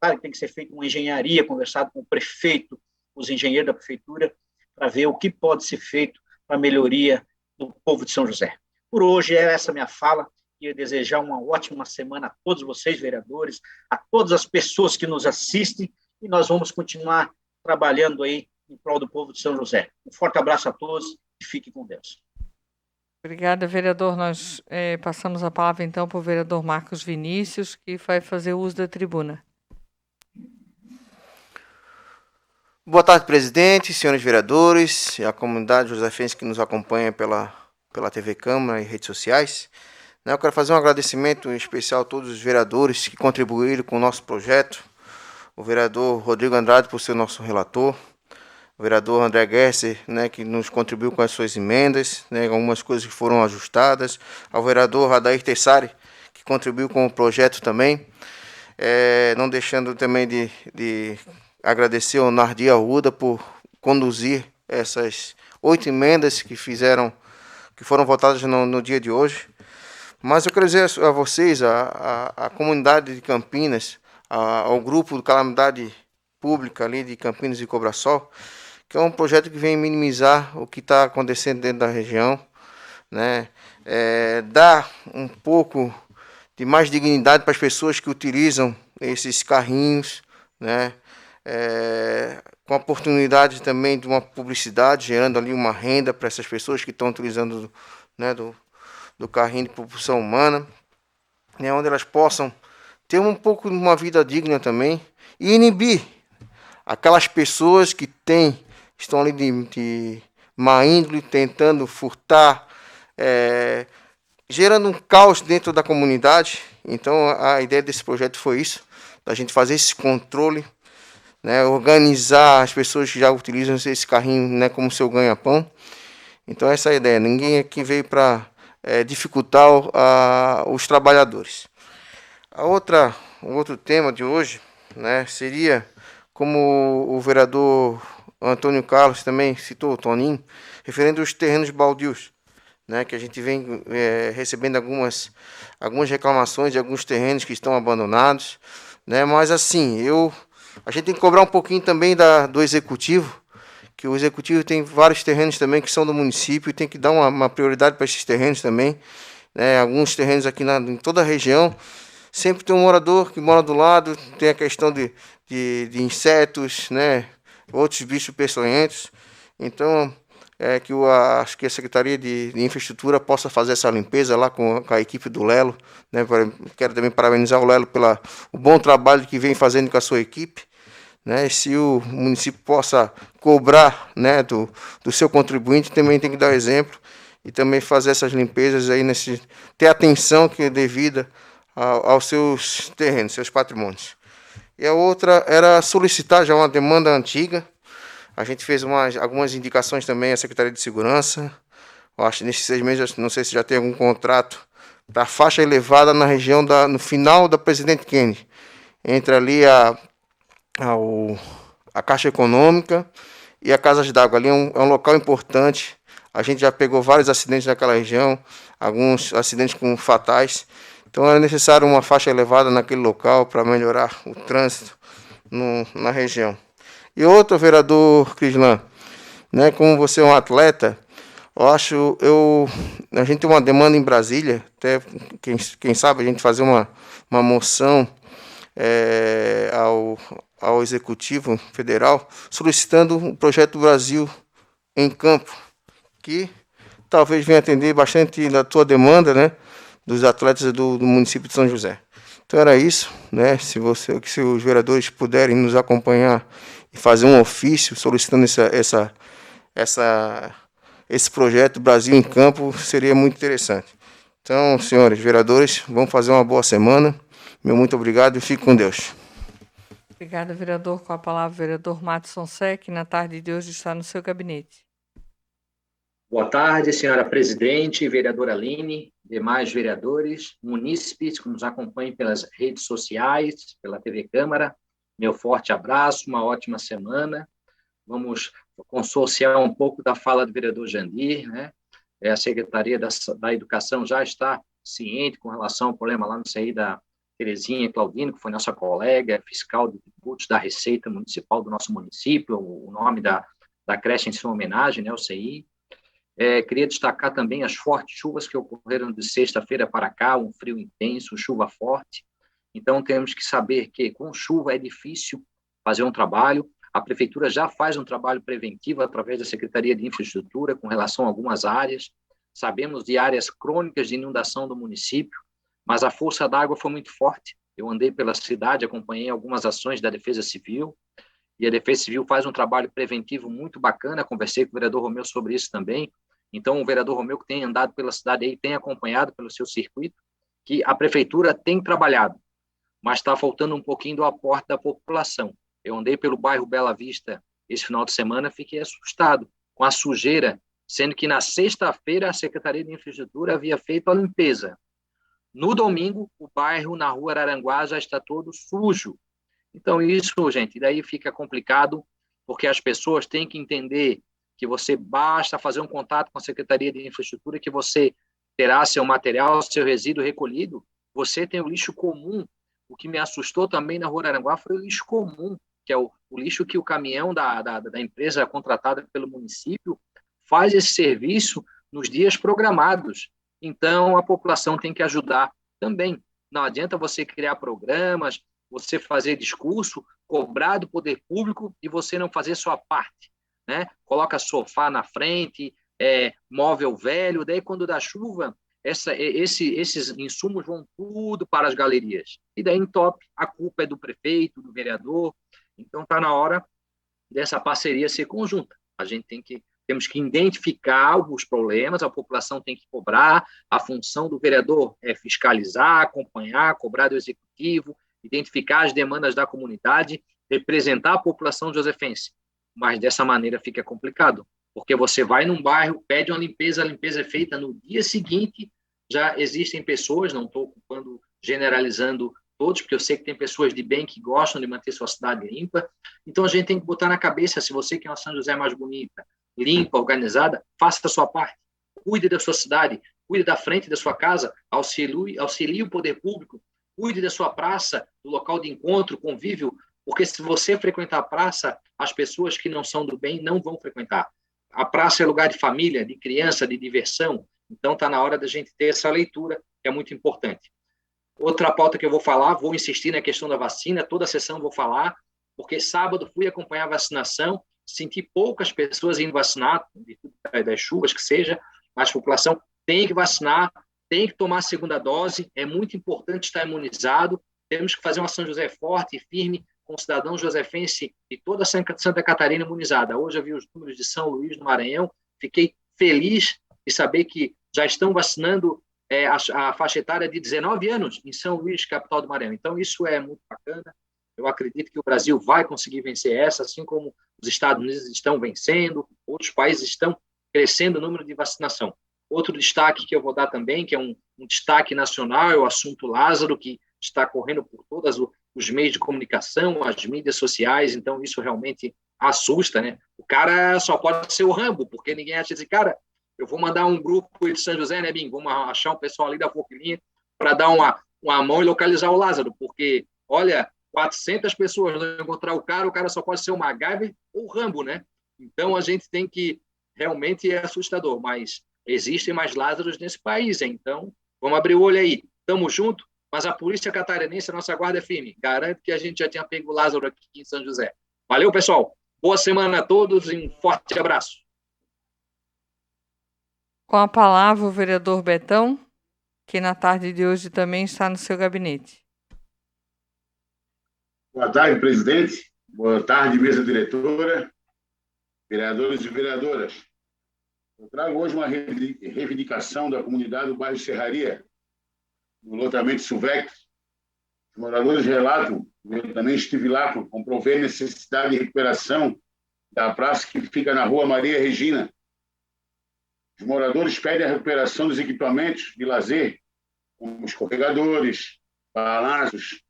Claro que tem que ser feita uma engenharia, conversado com o prefeito, os engenheiros da prefeitura, para ver o que pode ser feito para a melhoria do povo de São José. Por hoje, é essa minha fala. Queria desejar uma ótima semana a todos vocês, vereadores, a todas as pessoas que nos assistem, e nós vamos continuar trabalhando aí em prol do povo de São José. Um forte abraço a todos e fiquem com Deus. Obrigada, vereador. Nós passamos a palavra, então, para o vereador Marcos Vinícius, que vai fazer uso da tribuna. Boa tarde, presidente, senhores vereadores e a comunidade josefense que nos acompanha pela TV Câmara e redes sociais. Eu quero fazer um agradecimento especial a todos os vereadores que contribuíram com o nosso projeto. O vereador Rodrigo Andrade, por ser nosso relator. O vereador André Gesser, que nos contribuiu com as suas emendas, algumas coisas que foram ajustadas. Ao vereador Adair Tessari, que contribuiu com o projeto também. Não deixando também de agradecer ao Nardi Arruda por conduzir essas 8 emendas que foram votadas no dia de hoje. Mas eu quero dizer a vocês, a comunidade de Campinas, ao grupo de calamidade pública ali de Campinas e Cobrasol, que é um projeto que vem minimizar o que está acontecendo dentro da região, dar um pouco de mais dignidade para as pessoas que utilizam esses carrinhos, com a oportunidade também de uma publicidade, gerando ali uma renda para essas pessoas que estão utilizando do carrinho de propulsão humana, onde elas possam ter um pouco de uma vida digna também, e inibir aquelas pessoas que estão ali de má índole, tentando furtar, gerando um caos dentro da comunidade. Então a ideia desse projeto foi isso, da gente fazer esse controle, organizar as pessoas que já utilizam esse carrinho como seu ganha-pão. Então essa é a ideia, ninguém aqui veio para dificultar os trabalhadores. O outro tema de hoje, seria, como o vereador Antônio Carlos também citou, o Toninho, referente aos terrenos baldios, que a gente vem recebendo algumas reclamações de alguns terrenos que estão abandonados, mas assim, a gente tem que cobrar um pouquinho também do executivo, que o executivo tem vários terrenos também que são do município e tem que dar uma prioridade para esses terrenos também. Alguns terrenos aqui em toda a região, sempre tem um morador que mora do lado, tem a questão de insetos, outros bichos peçonhentos. Então, acho que a Secretaria de Infraestrutura possa fazer essa limpeza lá com a equipe do Lelo. Quero também parabenizar o Lelo pelo bom trabalho que vem fazendo com a sua equipe. Se o município possa cobrar do seu contribuinte, também tem que dar exemplo e também fazer essas limpezas aí, ter atenção que é devida aos seus terrenos, seus patrimônios. E a outra era solicitar já uma demanda antiga. A gente fez algumas indicações também à Secretaria de Segurança. Eu acho que nesses 6 meses, não sei se já tem algum contrato para faixa elevada na região no final da Presidente Kennedy, entre ali a Caixa Econômica e a Casas d'Água. Ali é um local importante. A gente já pegou vários acidentes naquela região, alguns acidentes fatais. Então era necessário uma faixa elevada naquele local para melhorar o trânsito na região. E outro, vereador Crislan, como você é um atleta, a gente tem uma demanda em Brasília, até quem sabe a gente fazer uma moção ao Executivo Federal, solicitando o projeto Brasil em Campo, que talvez venha atender bastante da tua demanda, dos atletas do município de São José. Então era isso, se os vereadores puderem nos acompanhar e fazer um ofício solicitando esse projeto Brasil em Campo, seria muito interessante. Então, senhores vereadores, vamos fazer uma boa semana. Meu muito obrigado e fique com Deus. Obrigada, vereador. Com a palavra, o vereador Matson Sec, que na tarde de hoje está no seu gabinete. Boa tarde, senhora presidente, vereadora Aline, demais vereadores, munícipes que nos acompanham pelas redes sociais, pela TV Câmara. meu forte abraço, uma ótima semana. Vamos consorciar um pouco da fala do vereador Jandir, né? A Secretaria da Educação já está ciente com relação ao problema lá no CI da Terezinha Claudino, que foi nossa colega, fiscal de tributos da Receita Municipal do nosso município, o nome da creche em sua homenagem, né, o CI. Queria destacar também as fortes chuvas que ocorreram de sexta-feira para cá, um frio intenso, chuva forte. Então, temos que saber que com chuva é difícil fazer um trabalho. A Prefeitura já faz um trabalho preventivo através da Secretaria de Infraestrutura com relação a algumas áreas. Sabemos de áreas crônicas de inundação do município, mas a força d'água foi muito forte. Eu andei pela cidade, acompanhei algumas ações da Defesa Civil, e a Defesa Civil faz um trabalho preventivo muito bacana. Conversei com o vereador Romeu sobre isso também. Então, o vereador Romeu, que tem andado pela cidade aí, tem acompanhado pelo seu circuito, que a Prefeitura tem trabalhado, mas está faltando um pouquinho do aporte da população. Eu andei pelo bairro Bela Vista esse final de semana, fiquei assustado com a sujeira, sendo que na sexta-feira a Secretaria de Infraestrutura havia feito a limpeza. No domingo, o bairro na rua Araranguá já está todo sujo. Então, isso, gente, daí fica complicado, porque as pessoas têm que entender que você basta fazer um contato com a Secretaria de Infraestrutura, que você terá seu material, seu resíduo recolhido. Você tem o lixo comum. O que me assustou também na Rua Araranguá foi o lixo comum, que é o lixo que o caminhão da empresa contratada pelo município faz esse serviço nos dias programados. Então, a população tem que ajudar também. Não adianta você criar programas, você fazer discurso, cobrar do poder público e você não fazer sua parte, né? Coloca sofá na frente, móvel velho, daí quando dá chuva, esses insumos vão tudo para as galerias. E daí entope, a culpa é do prefeito, do vereador. Então está na hora dessa parceria ser conjunta. A gente temos que identificar os problemas, a população tem que cobrar, a função do vereador é fiscalizar, acompanhar, cobrar do executivo, identificar as demandas da comunidade, representar a população josefense. Mas dessa maneira fica complicado, porque você vai num bairro, pede uma limpeza, a limpeza é feita no dia seguinte, já existem pessoas, não estou generalizando todos, porque eu sei que tem pessoas de bem que gostam de manter sua cidade limpa, então a gente tem que botar na cabeça, se você quer uma São José mais bonita, limpa, organizada, faça a sua parte, cuide da sua cidade, cuide da frente da sua casa, auxilie o poder público, cuide da sua praça, do local de encontro, convívio, porque se você frequentar a praça, as pessoas que não são do bem não vão frequentar. A praça é lugar de família, de criança, de diversão, então está na hora da gente ter essa leitura, que é muito importante. Outra pauta que eu vou falar, vou insistir na questão da vacina, toda a sessão vou falar, porque sábado fui acompanhar a vacinação, senti poucas pessoas indo vacinar, das chuvas que seja, mas a população tem que vacinar, tem que tomar a segunda dose, é muito importante estar imunizado, temos que fazer uma São José forte e firme, com o cidadão josefense e toda Santa Catarina imunizada. Hoje eu vi os números de São Luís, do Maranhão, fiquei feliz de saber que já estão vacinando a faixa etária de 19 anos em São Luís, capital do Maranhão. Então, isso é muito bacana. Eu acredito que o Brasil vai conseguir vencer essa, assim como os Estados Unidos estão vencendo, outros países estão crescendo o número de vacinação. Outro destaque que eu vou dar também, que é um destaque nacional, é o assunto Lázaro, que está correndo por todos os meios de comunicação, as mídias sociais, então isso realmente assusta, né? O cara só pode ser o Rambo, porque ninguém acha esse cara. Eu vou mandar um grupo de São José, né, Bim? Vamos achar um pessoal ali da Forquilinha para dar uma mão e localizar o Lázaro, porque, olha, 400 pessoas não encontrar o cara só pode ser o MacGyver ou o Rambo, né? Então a gente tem que, realmente é assustador, mas existem mais Lázaros nesse país, hein? Então vamos abrir o olho aí. Tamo junto, mas a polícia catarinense, a nossa guarda é firme. Garanto que a gente já tinha pego o Lázaro aqui em São José. Valeu, pessoal. Boa semana a todos e um forte abraço. Com a palavra o vereador Betão, que na tarde de hoje também está no seu gabinete. Boa tarde, presidente. Boa tarde, mesa diretora, vereadores e vereadoras. Eu trago hoje uma reivindicação da comunidade do bairro Serraria, no loteamento Suvec. Os moradores relatam, eu também estive lá, comprovei a necessidade de recuperação da praça que fica na rua Maria Regina. Os moradores pedem a recuperação dos equipamentos de lazer, como escorregadores, balanços,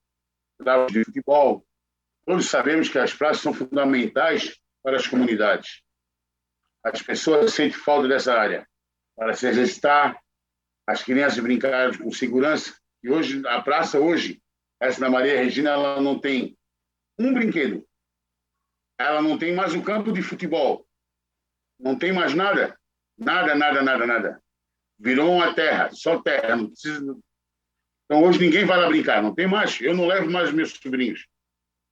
de futebol, Todos sabemos que as praças são fundamentais para as comunidades. As pessoas sentem falta dessa área para se exercitar, as crianças brincarem com segurança. E hoje, a praça, essa da Maria Regina, ela não tem um brinquedo. Ela não tem mais um campo de futebol. Não tem mais nada. Nada. Virou uma terra, só terra. Não precisa... Então, hoje ninguém vai lá brincar, não tem mais. Eu não levo mais meus sobrinhos.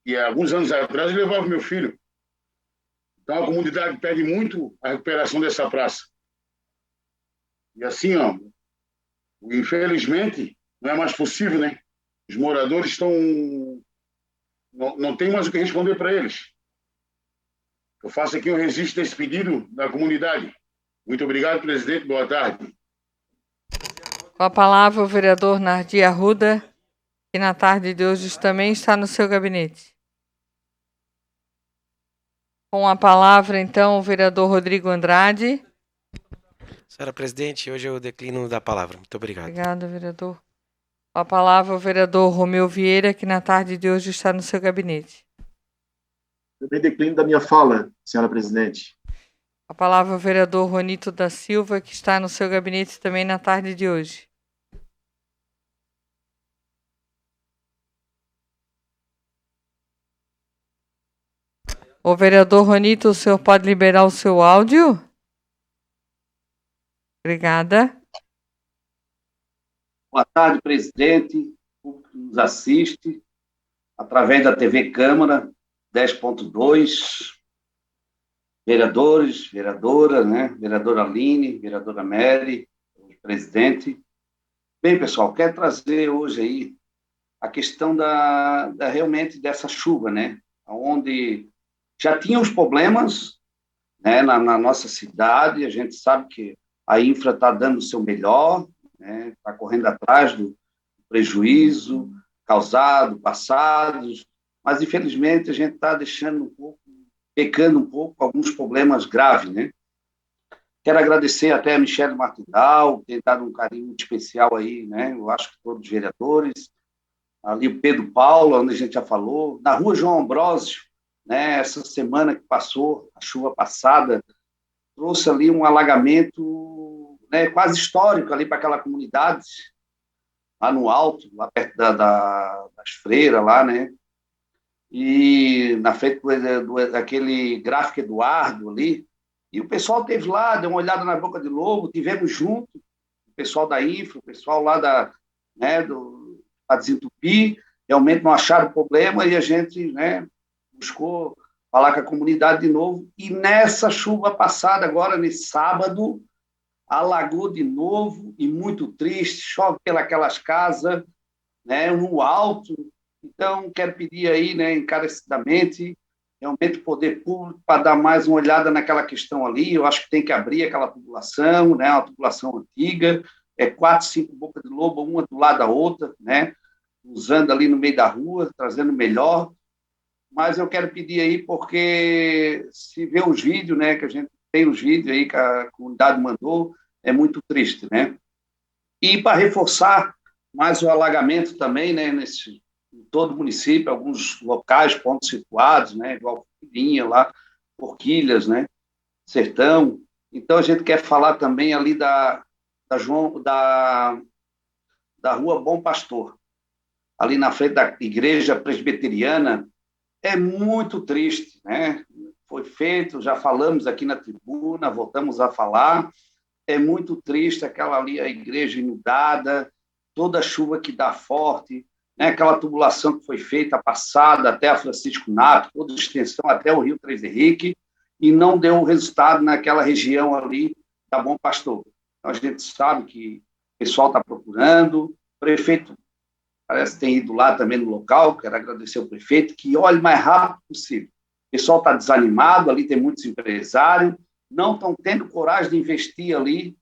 E há alguns anos atrás eu levava meu filho. Então, a comunidade pede muito a recuperação dessa praça. E assim, ó, infelizmente, não é mais possível, né? Os moradores estão... Não tem mais o que responder para eles. Eu faço aqui um registro desse pedido da comunidade. Muito obrigado, presidente. Boa tarde. Com a palavra, o vereador Nardi Arruda, que na tarde de hoje também está no seu gabinete. Com a palavra, então, o vereador Rodrigo Andrade. Senhora presidente, hoje eu declino da palavra. Muito obrigado. Obrigada, vereador. Com a palavra, o vereador Romeu Vieira, que na tarde de hoje está no seu gabinete. Também declino da minha fala, senhora presidente. A palavra o vereador Ronito da Silva, que está no seu gabinete também na tarde de hoje. O vereador Ronito, o senhor pode liberar o seu áudio? Obrigada. Boa tarde, presidente, público que nos assiste, através da TV Câmara 10.2, vereadores, vereadora, né? Vereadora Aline, vereadora Mary, presidente. Bem, pessoal, quero trazer hoje aí a questão realmente dessa chuva, né? Onde já tinha os problemas, né, na nossa cidade, a gente sabe que a infra está dando o seu melhor, né? Está correndo atrás do prejuízo causado, passados, mas infelizmente a gente está deixando pecando um pouco alguns problemas graves, né? Quero agradecer até a Michele Martindal, que tem dado um carinho muito especial aí, né? Eu acho que todos os vereadores, ali o Pedro Paulo, onde a gente já falou, na rua João Ambrósio, né? Essa semana que passou, a chuva passada, trouxe ali um alagamento, né, quase histórico ali para aquela comunidade, lá no alto, lá perto das freiras, lá, né? E na frente daquele gráfico Eduardo ali, e o pessoal teve lá, deu uma olhada na Boca de Lobo, tivemos junto, o pessoal da Infra, o pessoal lá para desentupir, realmente não acharam problema, e a gente, né, buscou falar com a comunidade de novo, e nessa chuva passada, agora nesse sábado, alagou de novo, e muito triste, chove pelas casas, né, no alto. Então, quero pedir aí, né, encarecidamente, realmente o poder público para dar mais uma olhada naquela questão ali. Eu acho que tem que abrir aquela tubulação, né, uma tubulação antiga, 4, 5 bocas de lobo, uma do lado da outra, né, usando ali no meio da rua, trazendo melhor. Mas eu quero pedir aí, porque se vê os vídeos, né, que a gente tem os vídeos aí que a comunidade mandou, é muito triste, né? E para reforçar mais o alagamento também, né, em todo o município, alguns locais, pontos situados, né, igual Filhinha lá, Porquilhas, né, Sertão. Então, a gente quer falar também ali da Rua Bom Pastor, ali na frente da igreja presbiteriana. É muito triste, né? Foi feito, já falamos aqui na tribuna, voltamos a falar. É muito triste aquela ali, a igreja inundada, toda a chuva que dá forte, né? Aquela tubulação que foi feita, passada até a Francisco Nato, toda a extensão até o Rio Três Henrique, e não deu resultado naquela região ali da Bom Pastor. Então, a gente sabe que o pessoal está procurando, o prefeito parece que tem ido lá também no local, quero agradecer ao prefeito, que olhe o mais rápido possível. O pessoal está desanimado, ali tem muitos empresários, não estão tendo coragem de investir ali,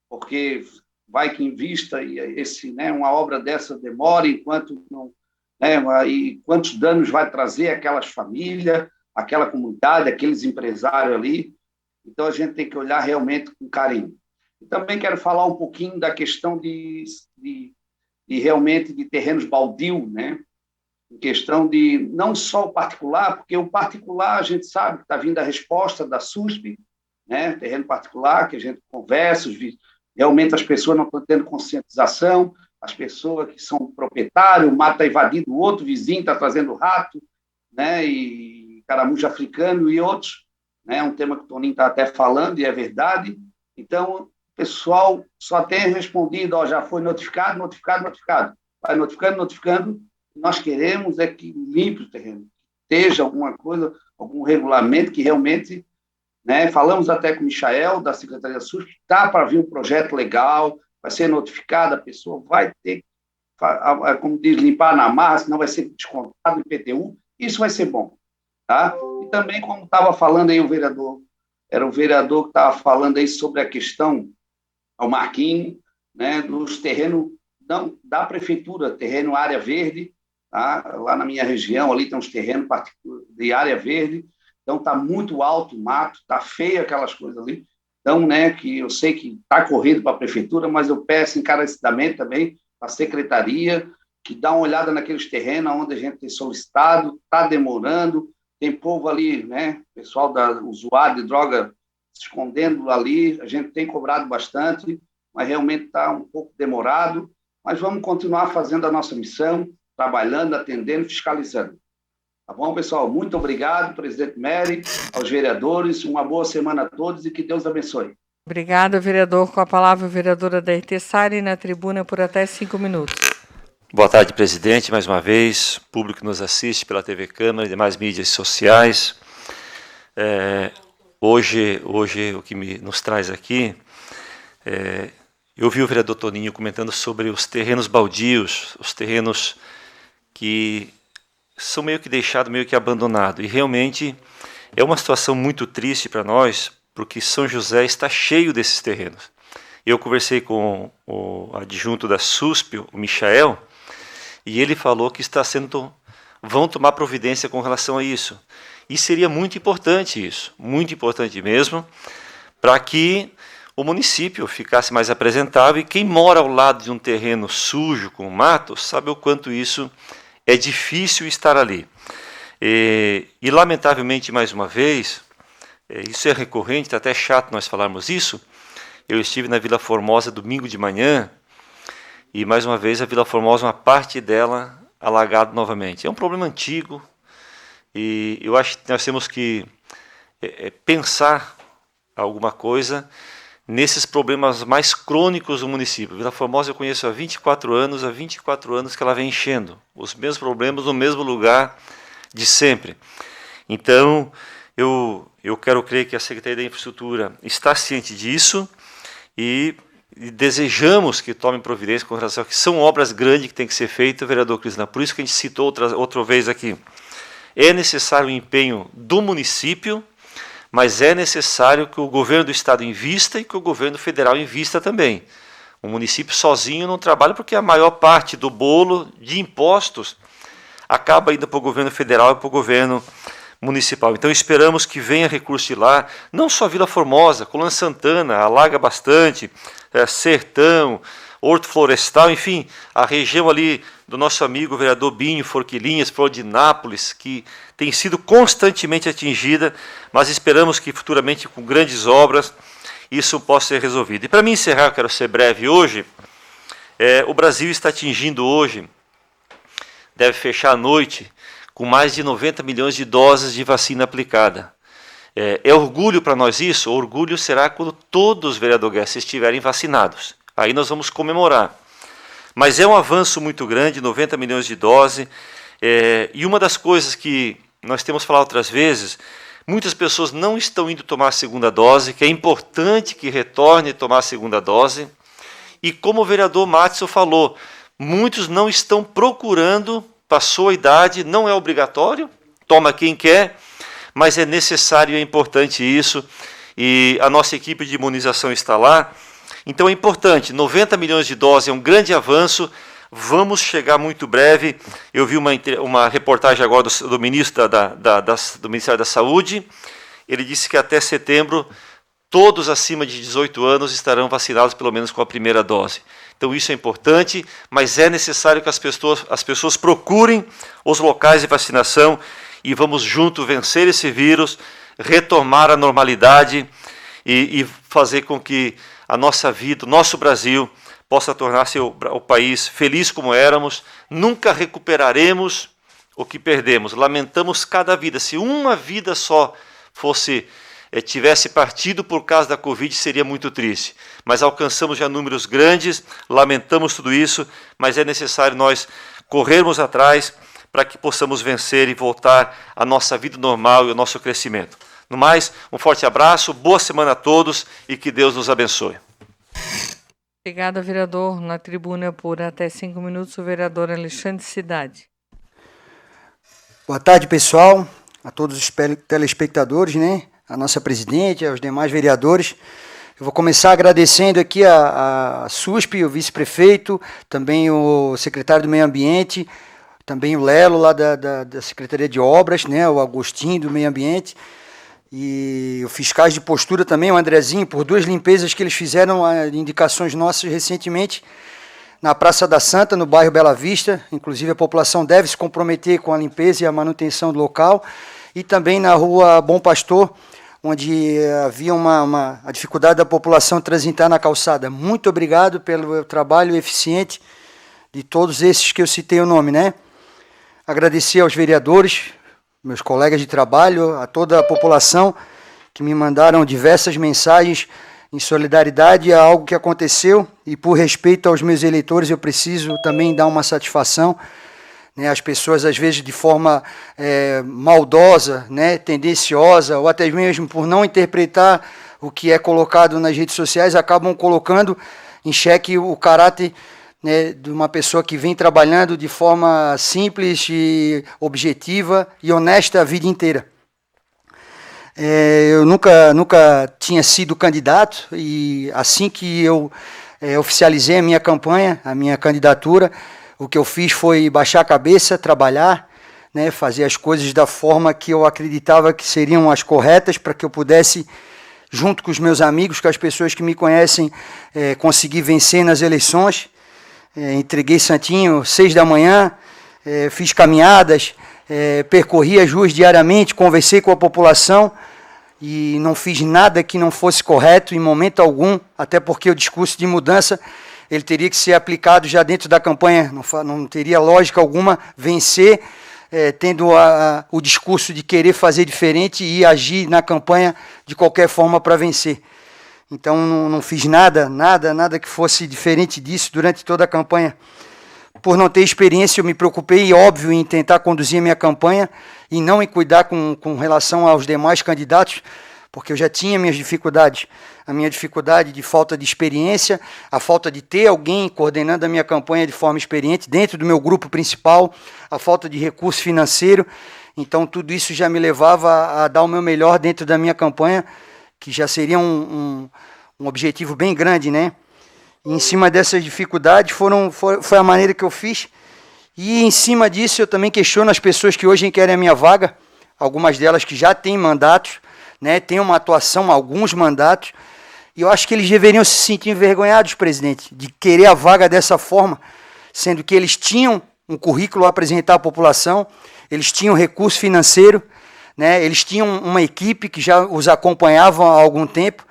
porque vai que invista e né, uma obra dessa demora, enquanto não, né, e quantos danos vai trazer aquelas famílias, aquela comunidade, aqueles empresários ali. Então, a gente tem que olhar realmente com carinho. E também quero falar um pouquinho da questão realmente de terrenos baldios, né? em questão de não só o particular, porque o particular a gente sabe que está vindo a resposta da SUSP, né, terreno particular, que a gente conversa, realmente as pessoas não estão tendo conscientização, as pessoas que são proprietários, o mato está invadindo o outro, o vizinho está trazendo rato, né, e caramujo africano e outros, né, um tema que o Toninho está até falando, e é verdade. Então, o pessoal só tem respondido, ó, já foi notificado, vai notificando. Nós queremos é que limpe o terreno, esteja alguma coisa, algum regulamento que realmente, né, falamos até com o Michael, da Secretaria da SUS, que está para vir um projeto legal, vai ser notificada, a pessoa vai ter, como diz, limpar na marra, senão vai ser descontado em PTU, isso vai ser bom. Tá? E também, como estava falando aí o vereador, era o vereador que estava falando aí sobre a questão, ao Marquinhos, né, dos terrenos da prefeitura, terreno área verde, tá? Lá na minha região, ali tem uns terrenos de área verde, então está muito alto o mato, está feio aquelas coisas ali, então, né, que eu sei que está corrido para a prefeitura, mas eu peço encarecidamente também para a secretaria, que dá uma olhada naqueles terrenos onde a gente tem solicitado, está demorando, tem povo ali, né, pessoal usuário de droga se escondendo ali, a gente tem cobrado bastante, mas realmente está um pouco demorado, mas vamos continuar fazendo a nossa missão, trabalhando, atendendo, fiscalizando. Tá bom, pessoal? Muito obrigado, presidente Mery, aos vereadores, uma boa semana a todos e que Deus abençoe. Obrigada, vereador. Com a palavra, a vereadora Dairtê Sari, na tribuna por até 5 minutos. Boa tarde, presidente, mais uma vez, público que nos assiste pela TV Câmara e demais mídias sociais. Hoje o que nos traz aqui, eu vi o vereador Toninho comentando sobre os terrenos baldios, os terrenos que são meio que deixados, meio que abandonados. E realmente é uma situação muito triste para nós, porque São José está cheio desses terrenos. Eu conversei com o adjunto da SUSP, o Michael, e ele falou que vão tomar providência com relação a isso. E seria muito importante isso, muito importante mesmo, para que o município ficasse mais apresentável, e quem mora ao lado de um terreno sujo, com mato, sabe o quanto isso é difícil estar ali. E lamentavelmente, mais uma vez, isso é recorrente, está até chato nós falarmos isso, eu estive na Vila Formosa domingo de manhã, e mais uma vez a Vila Formosa, uma parte dela alagada novamente. É um problema antigo, e eu acho que nós temos que pensar alguma coisa nesses problemas mais crônicos do município. Vila Formosa eu conheço há 24 anos que ela vem enchendo. Os mesmos problemas no mesmo lugar de sempre. Então, eu quero crer que a Secretaria da Infraestrutura está ciente disso e desejamos que tome providência com relação a que são obras grandes que têm que ser feitas, vereador Cristina. Por isso que a gente citou outra vez aqui. É necessário o empenho do município, mas é necessário que o governo do estado invista e que o governo federal invista também. O município sozinho não trabalha, porque a maior parte do bolo de impostos acaba indo para o governo federal e para o governo municipal. Então esperamos que venha recurso de lá, não só Vila Formosa, Colônia Santana, alaga bastante, Sertão, Horto Florestal, enfim, a região ali do nosso amigo vereador Binho, Forquilinhas, Floridinápolis, que tem sido constantemente atingida, mas esperamos que futuramente, com grandes obras, isso possa ser resolvido. E para mim encerrar, eu quero ser breve hoje, o Brasil está atingindo hoje, deve fechar a noite, com mais de 90 milhões de doses de vacina aplicada. É orgulho para nós isso? O orgulho será quando todos os vereadores estiverem vacinados. Aí nós vamos comemorar. Mas é um avanço muito grande, 90 milhões de doses, e uma das coisas que nós temos falado outras vezes, muitas pessoas não estão indo tomar a segunda dose, que é importante que retorne a tomar a segunda dose, e como o vereador Matson falou, muitos não estão procurando, passou a idade, não é obrigatório, toma quem quer, mas é necessário e é importante isso, e a nossa equipe de imunização está lá. Então é importante, 90 milhões de doses é um grande avanço, vamos chegar muito breve. Eu vi uma reportagem agora do ministro do Ministério da Saúde, ele disse que até setembro todos acima de 18 anos estarão vacinados pelo menos com a primeira dose. Então isso é importante, mas é necessário que as pessoas procurem os locais de vacinação e vamos juntos vencer esse vírus, retomar a normalidade e fazer com que a nossa vida, o nosso Brasil, possa tornar-se o país feliz como éramos. Nunca recuperaremos o que perdemos. Lamentamos cada vida. Se uma vida só tivesse partido por causa da Covid, seria muito triste. Mas alcançamos já números grandes, lamentamos tudo isso, mas é necessário nós corrermos atrás para que possamos vencer e voltar à nossa vida normal e ao nosso crescimento. No mais, um forte abraço, boa semana a todos e que Deus nos abençoe. Obrigada, vereador. Na tribuna, por até 5 minutos, o vereador Alexandre Cidade. Boa tarde, pessoal, a todos os telespectadores, né? A nossa presidente, aos demais vereadores. Eu vou começar agradecendo aqui a SUSP, o vice-prefeito, também o secretário do Meio Ambiente, também o Lelo, lá da Secretaria de Obras, né? O Agostinho, do Meio Ambiente, e os fiscais de postura também, o Andrezinho, por 2 limpezas que eles fizeram, indicações nossas recentemente, na Praça da Santa, no bairro Bela Vista. Inclusive a população deve se comprometer com a limpeza e a manutenção do local, e também na Rua Bom Pastor, onde havia a dificuldade da população transitar na calçada. Muito obrigado pelo trabalho eficiente de todos esses que eu citei o nome, né? Agradecer aos vereadores, meus colegas de trabalho, a toda a população que me mandaram diversas mensagens em solidariedade a algo que aconteceu, e por respeito aos meus eleitores eu preciso também dar uma satisfação, né? As pessoas às vezes de forma maldosa, né, tendenciosa, ou até mesmo por não interpretar o que é colocado nas redes sociais, acabam colocando em xeque o caráter, né, de uma pessoa que vem trabalhando de forma simples e objetiva e honesta a vida inteira. Eu nunca tinha sido candidato, e assim que eu oficializei a minha campanha, a minha candidatura, o que eu fiz foi baixar a cabeça, trabalhar, né, fazer as coisas da forma que eu acreditava que seriam as corretas, para que eu pudesse, junto com os meus amigos, com as pessoas que me conhecem, conseguir vencer nas eleições. Entreguei santinho 6 da manhã, fiz caminhadas, percorri as ruas diariamente, conversei com a população e não fiz nada que não fosse correto em momento algum, até porque o discurso de mudança ele teria que ser aplicado já dentro da campanha, não teria lógica alguma vencer tendo o discurso de querer fazer diferente e agir na campanha de qualquer forma para vencer. Então não fiz nada que fosse diferente disso durante toda a campanha. Por não ter experiência, eu me preocupei, óbvio, em tentar conduzir a minha campanha e não em cuidar com relação aos demais candidatos, porque eu já tinha minhas dificuldades. A minha dificuldade de falta de experiência, a falta de ter alguém coordenando a minha campanha de forma experiente dentro do meu grupo principal, a falta de recurso financeiro. Então tudo isso já me levava a dar o meu melhor dentro da minha campanha, que já seria um objetivo bem grande, né? E em cima dessas dificuldades foi a maneira que eu fiz. E em cima disso eu também questiono as pessoas que hoje querem a minha vaga, algumas delas que já têm mandatos, né? Têm uma atuação, alguns mandatos, e eu acho que eles deveriam se sentir envergonhados, presidente, de querer a vaga dessa forma, sendo que eles tinham um currículo a apresentar à população, eles tinham recurso financeiro, né? Eles tinham uma equipe que já os acompanhava há algum tempo,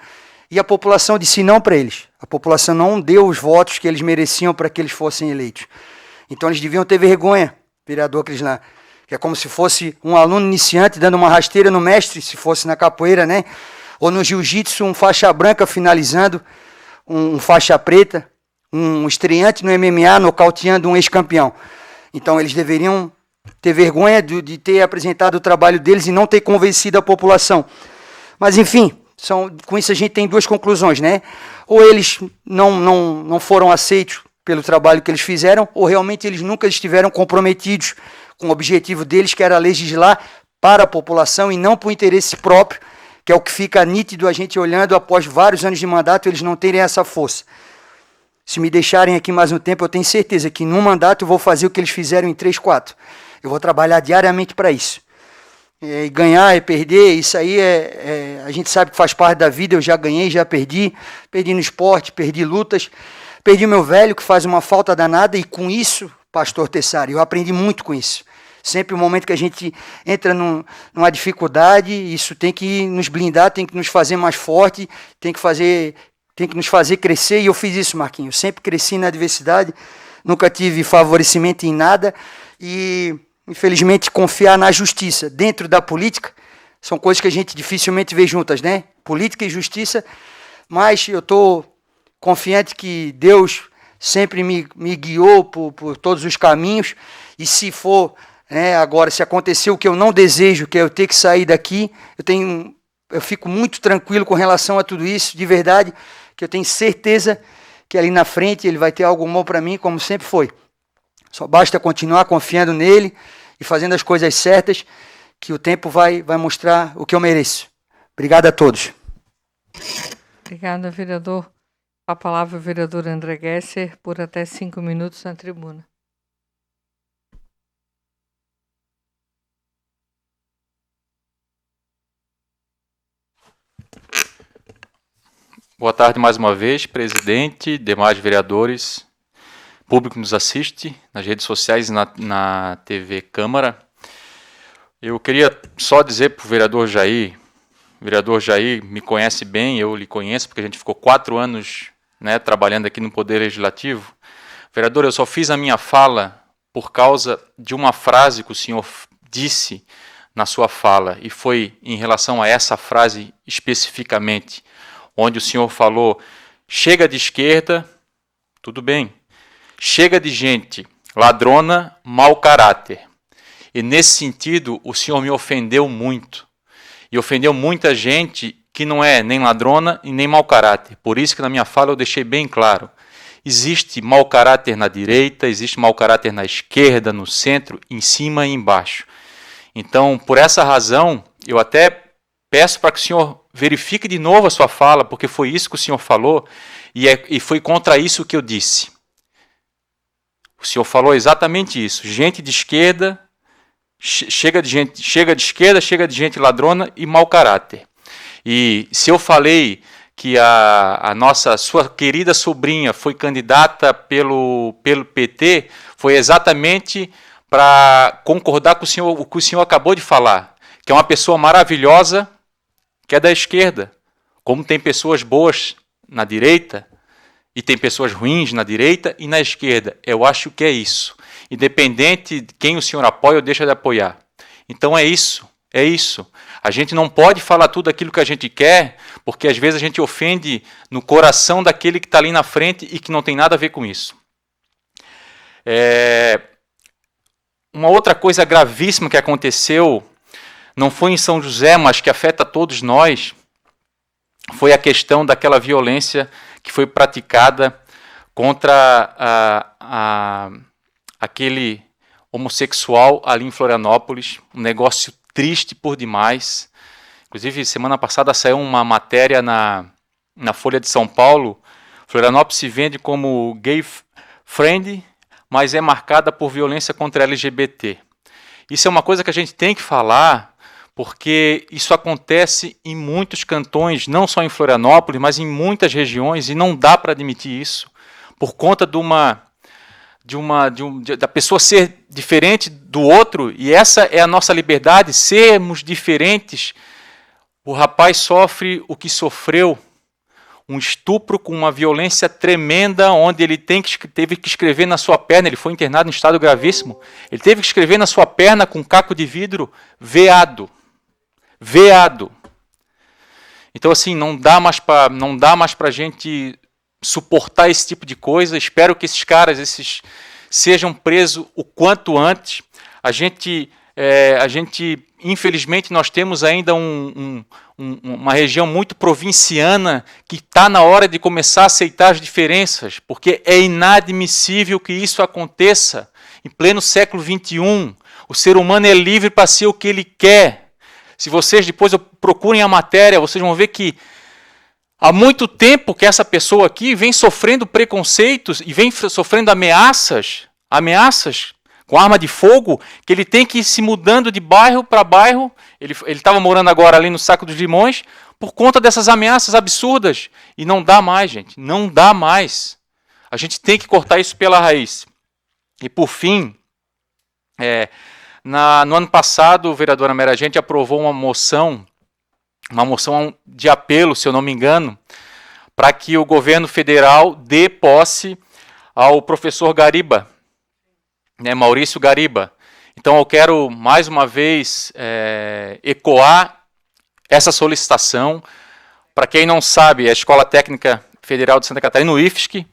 e a população disse não para eles. A população não deu os votos que eles mereciam para que eles fossem eleitos. Então eles deviam ter vergonha, vereador Crislan, que é como se fosse um aluno iniciante dando uma rasteira no mestre, se fosse na capoeira, né? Ou no jiu-jitsu, um faixa branca finalizando um faixa preta, um estreante no MMA nocauteando um ex-campeão. Então eles deveriam ter vergonha de ter apresentado o trabalho deles e não ter convencido a população. Mas, enfim, com isso a gente tem 2 conclusões, né? Ou eles não foram aceitos pelo trabalho que eles fizeram, ou realmente eles nunca estiveram comprometidos com o objetivo deles, que era legislar para a população e não por interesse próprio, que é o que fica nítido a gente olhando após vários anos de mandato, eles não terem essa força. Se me deixarem aqui mais um tempo, eu tenho certeza que num mandato eu vou fazer o que eles fizeram em 3, 4. Eu vou trabalhar diariamente para isso. E ganhar é perder, isso aí a gente sabe que faz parte da vida. Eu já ganhei, já perdi no esporte, perdi lutas, perdi meu velho, que faz uma falta danada, e com isso, pastor Tessari, eu aprendi muito com isso. Sempre o momento que a gente entra numa dificuldade, isso tem que nos blindar, tem que nos fazer mais forte, tem que nos fazer crescer, e eu fiz isso, Marquinhos. Eu sempre cresci na adversidade, nunca tive favorecimento em nada, e infelizmente confiar na justiça dentro da política são coisas que a gente dificilmente vê juntas, né? Política e justiça, mas eu estou confiante que Deus sempre me guiou por todos os caminhos, e se for, agora, se acontecer o que eu não desejo, que é eu ter que sair daqui, eu fico muito tranquilo com relação a tudo isso, de verdade, que eu tenho certeza que ali na frente ele vai ter algo bom para mim, como sempre foi. Só basta continuar confiando nele e fazendo as coisas certas, que o tempo vai mostrar o que eu mereço. Obrigado a todos. Obrigada, vereador. A palavra ao vereador André Gesser, por até 5 minutos na tribuna. Boa tarde mais uma vez, presidente, demais vereadores, público que nos assiste nas redes sociais e na TV Câmara. Eu queria só dizer para o vereador Jair me conhece bem, eu lhe conheço, porque a gente ficou 4 anos trabalhando aqui no Poder Legislativo. Vereador, eu só fiz a minha fala por causa de uma frase que o senhor disse na sua fala, e foi em relação a essa frase especificamente, onde o senhor falou: chega de esquerda, tudo bem, chega de gente ladrona, mau caráter. E nesse sentido, o senhor me ofendeu muito. E ofendeu muita gente que não é nem ladrona e nem mau caráter. Por isso que na minha fala eu deixei bem claro: existe mau caráter na direita, existe mau caráter na esquerda, no centro, em cima e embaixo. Então, por essa razão, eu até peço para que o senhor verifique de novo a sua fala, porque foi isso que o senhor falou, e foi contra isso que eu disse. O senhor falou exatamente isso: gente de esquerda, chega de esquerda, chega de gente ladrona e mau caráter. E se eu falei que sua querida sobrinha foi candidata pelo PT, foi exatamente para concordar com o que o senhor acabou de falar, que é uma pessoa maravilhosa, que é da esquerda, como tem pessoas boas na direita, e tem pessoas ruins na direita e na esquerda. Eu acho que é isso. Independente de quem o senhor apoia ou deixa de apoiar. Então é isso. A gente não pode falar tudo aquilo que a gente quer, porque às vezes a gente ofende no coração daquele que está ali na frente e que não tem nada a ver com isso. Uma outra coisa gravíssima que aconteceu, não foi em São José, mas que afeta todos nós, foi a questão daquela violência que foi praticada contra aquele homossexual ali em Florianópolis, um negócio triste por demais. Inclusive, semana passada saiu uma matéria na Folha de São Paulo: Florianópolis se vende como gay friendly, mas é marcada por violência contra LGBT. Isso é uma coisa que a gente tem que falar, porque isso acontece em muitos cantões, não só em Florianópolis, mas em muitas regiões, e não dá para admitir isso, por conta da pessoa ser diferente do outro, e essa é a nossa liberdade, sermos diferentes. O rapaz sofre o que sofreu, um estupro com uma violência tremenda, onde ele teve que escrever na sua perna, ele foi internado em estado gravíssimo, ele teve que escrever na sua perna com um caco de vidro: veado. Então, assim, não dá mais para a gente suportar esse tipo de coisa. Espero que esses caras sejam presos o quanto antes. A gente, infelizmente, nós temos ainda uma região muito provinciana que está na hora de começar a aceitar as diferenças, porque é inadmissível que isso aconteça em pleno século XXI. O ser humano é livre para ser o que ele quer. Se vocês depois procurem a matéria, vocês vão ver que há muito tempo que essa pessoa aqui vem sofrendo preconceitos e vem sofrendo ameaças com arma de fogo, que ele tem que ir se mudando de bairro para bairro, Ele estava morando agora ali no Saco dos Limões por conta dessas ameaças absurdas. E não dá mais, gente. Não dá mais. A gente tem que cortar isso pela raiz. E, por fim, no ano passado, vereadora Mera, a gente aprovou uma moção de apelo, se eu não me engano, para que o governo federal dê posse ao professor Gariba, né, Maurício Gariba. Então, eu quero, mais uma vez, ecoar essa solicitação. Para quem não sabe, é a Escola Técnica Federal de Santa Catarina, o IFSC,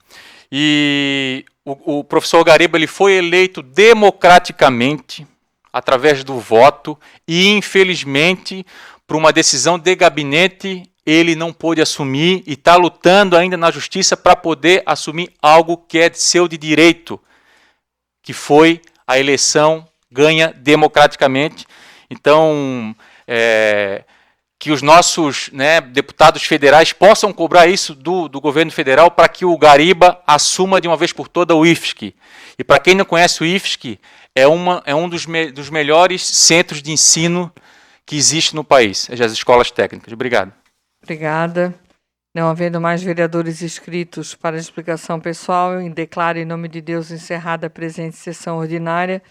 e o professor Gariba ele foi eleito democraticamente, através do voto, e, infelizmente, por uma decisão de gabinete, ele não pôde assumir e está lutando ainda na justiça para poder assumir algo que é seu de direito, que foi a eleição ganha democraticamente. Então, que os nossos, né, deputados federais possam cobrar isso do governo federal para que o Gariba assuma de uma vez por todas o IFSC. E para quem não conhece o IFSC, é um dos melhores centros de ensino que existe no país, as escolas técnicas. Obrigado. Obrigada. Não havendo mais vereadores inscritos para explicação pessoal, eu declaro em nome de Deus encerrada a presente sessão ordinária,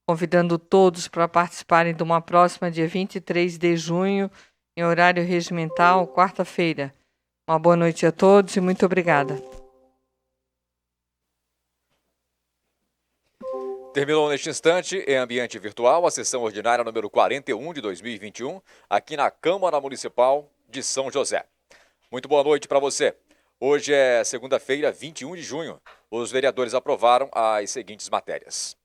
convidando todos para participarem de uma próxima dia 23 de junho, em horário regimental, quarta-feira. Uma boa noite a todos e muito obrigada. Terminou neste instante, em ambiente virtual, a sessão ordinária número 41 de 2021, aqui na Câmara Municipal de São José. Muito boa noite para você. Hoje é segunda-feira, 21 de junho. Os vereadores aprovaram as seguintes matérias.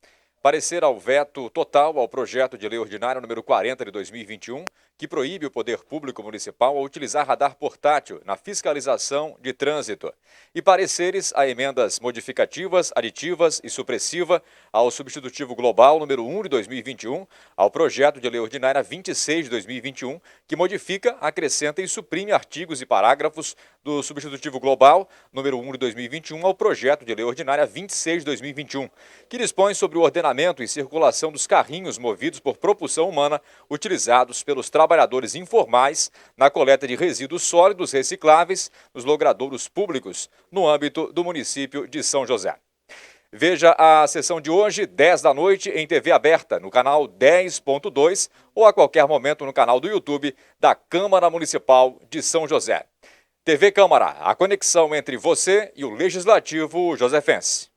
Parecer ao veto total ao projeto de lei ordinária número 40 de 2021, que proíbe o poder público municipal a utilizar radar portátil na fiscalização de trânsito. E pareceres a emendas modificativas, aditivas e supressiva ao substitutivo global número 1 de 2021, ao projeto de lei ordinária 26 de 2021, que modifica, acrescenta e suprime artigos e parágrafos do substitutivo global número 1 de 2021 ao projeto de lei ordinária 26 de 2021, que dispõe sobre o ordenamento e circulação dos carrinhos movidos por propulsão humana utilizados pelos trabalhadores informais na coleta de resíduos sólidos recicláveis nos logradouros públicos no âmbito do município de São José. Veja a sessão de hoje, 10 da noite, em TV aberta, no canal 10.2 ou a qualquer momento no canal do YouTube da Câmara Municipal de São José. TV Câmara, a conexão entre você e o Legislativo josefense.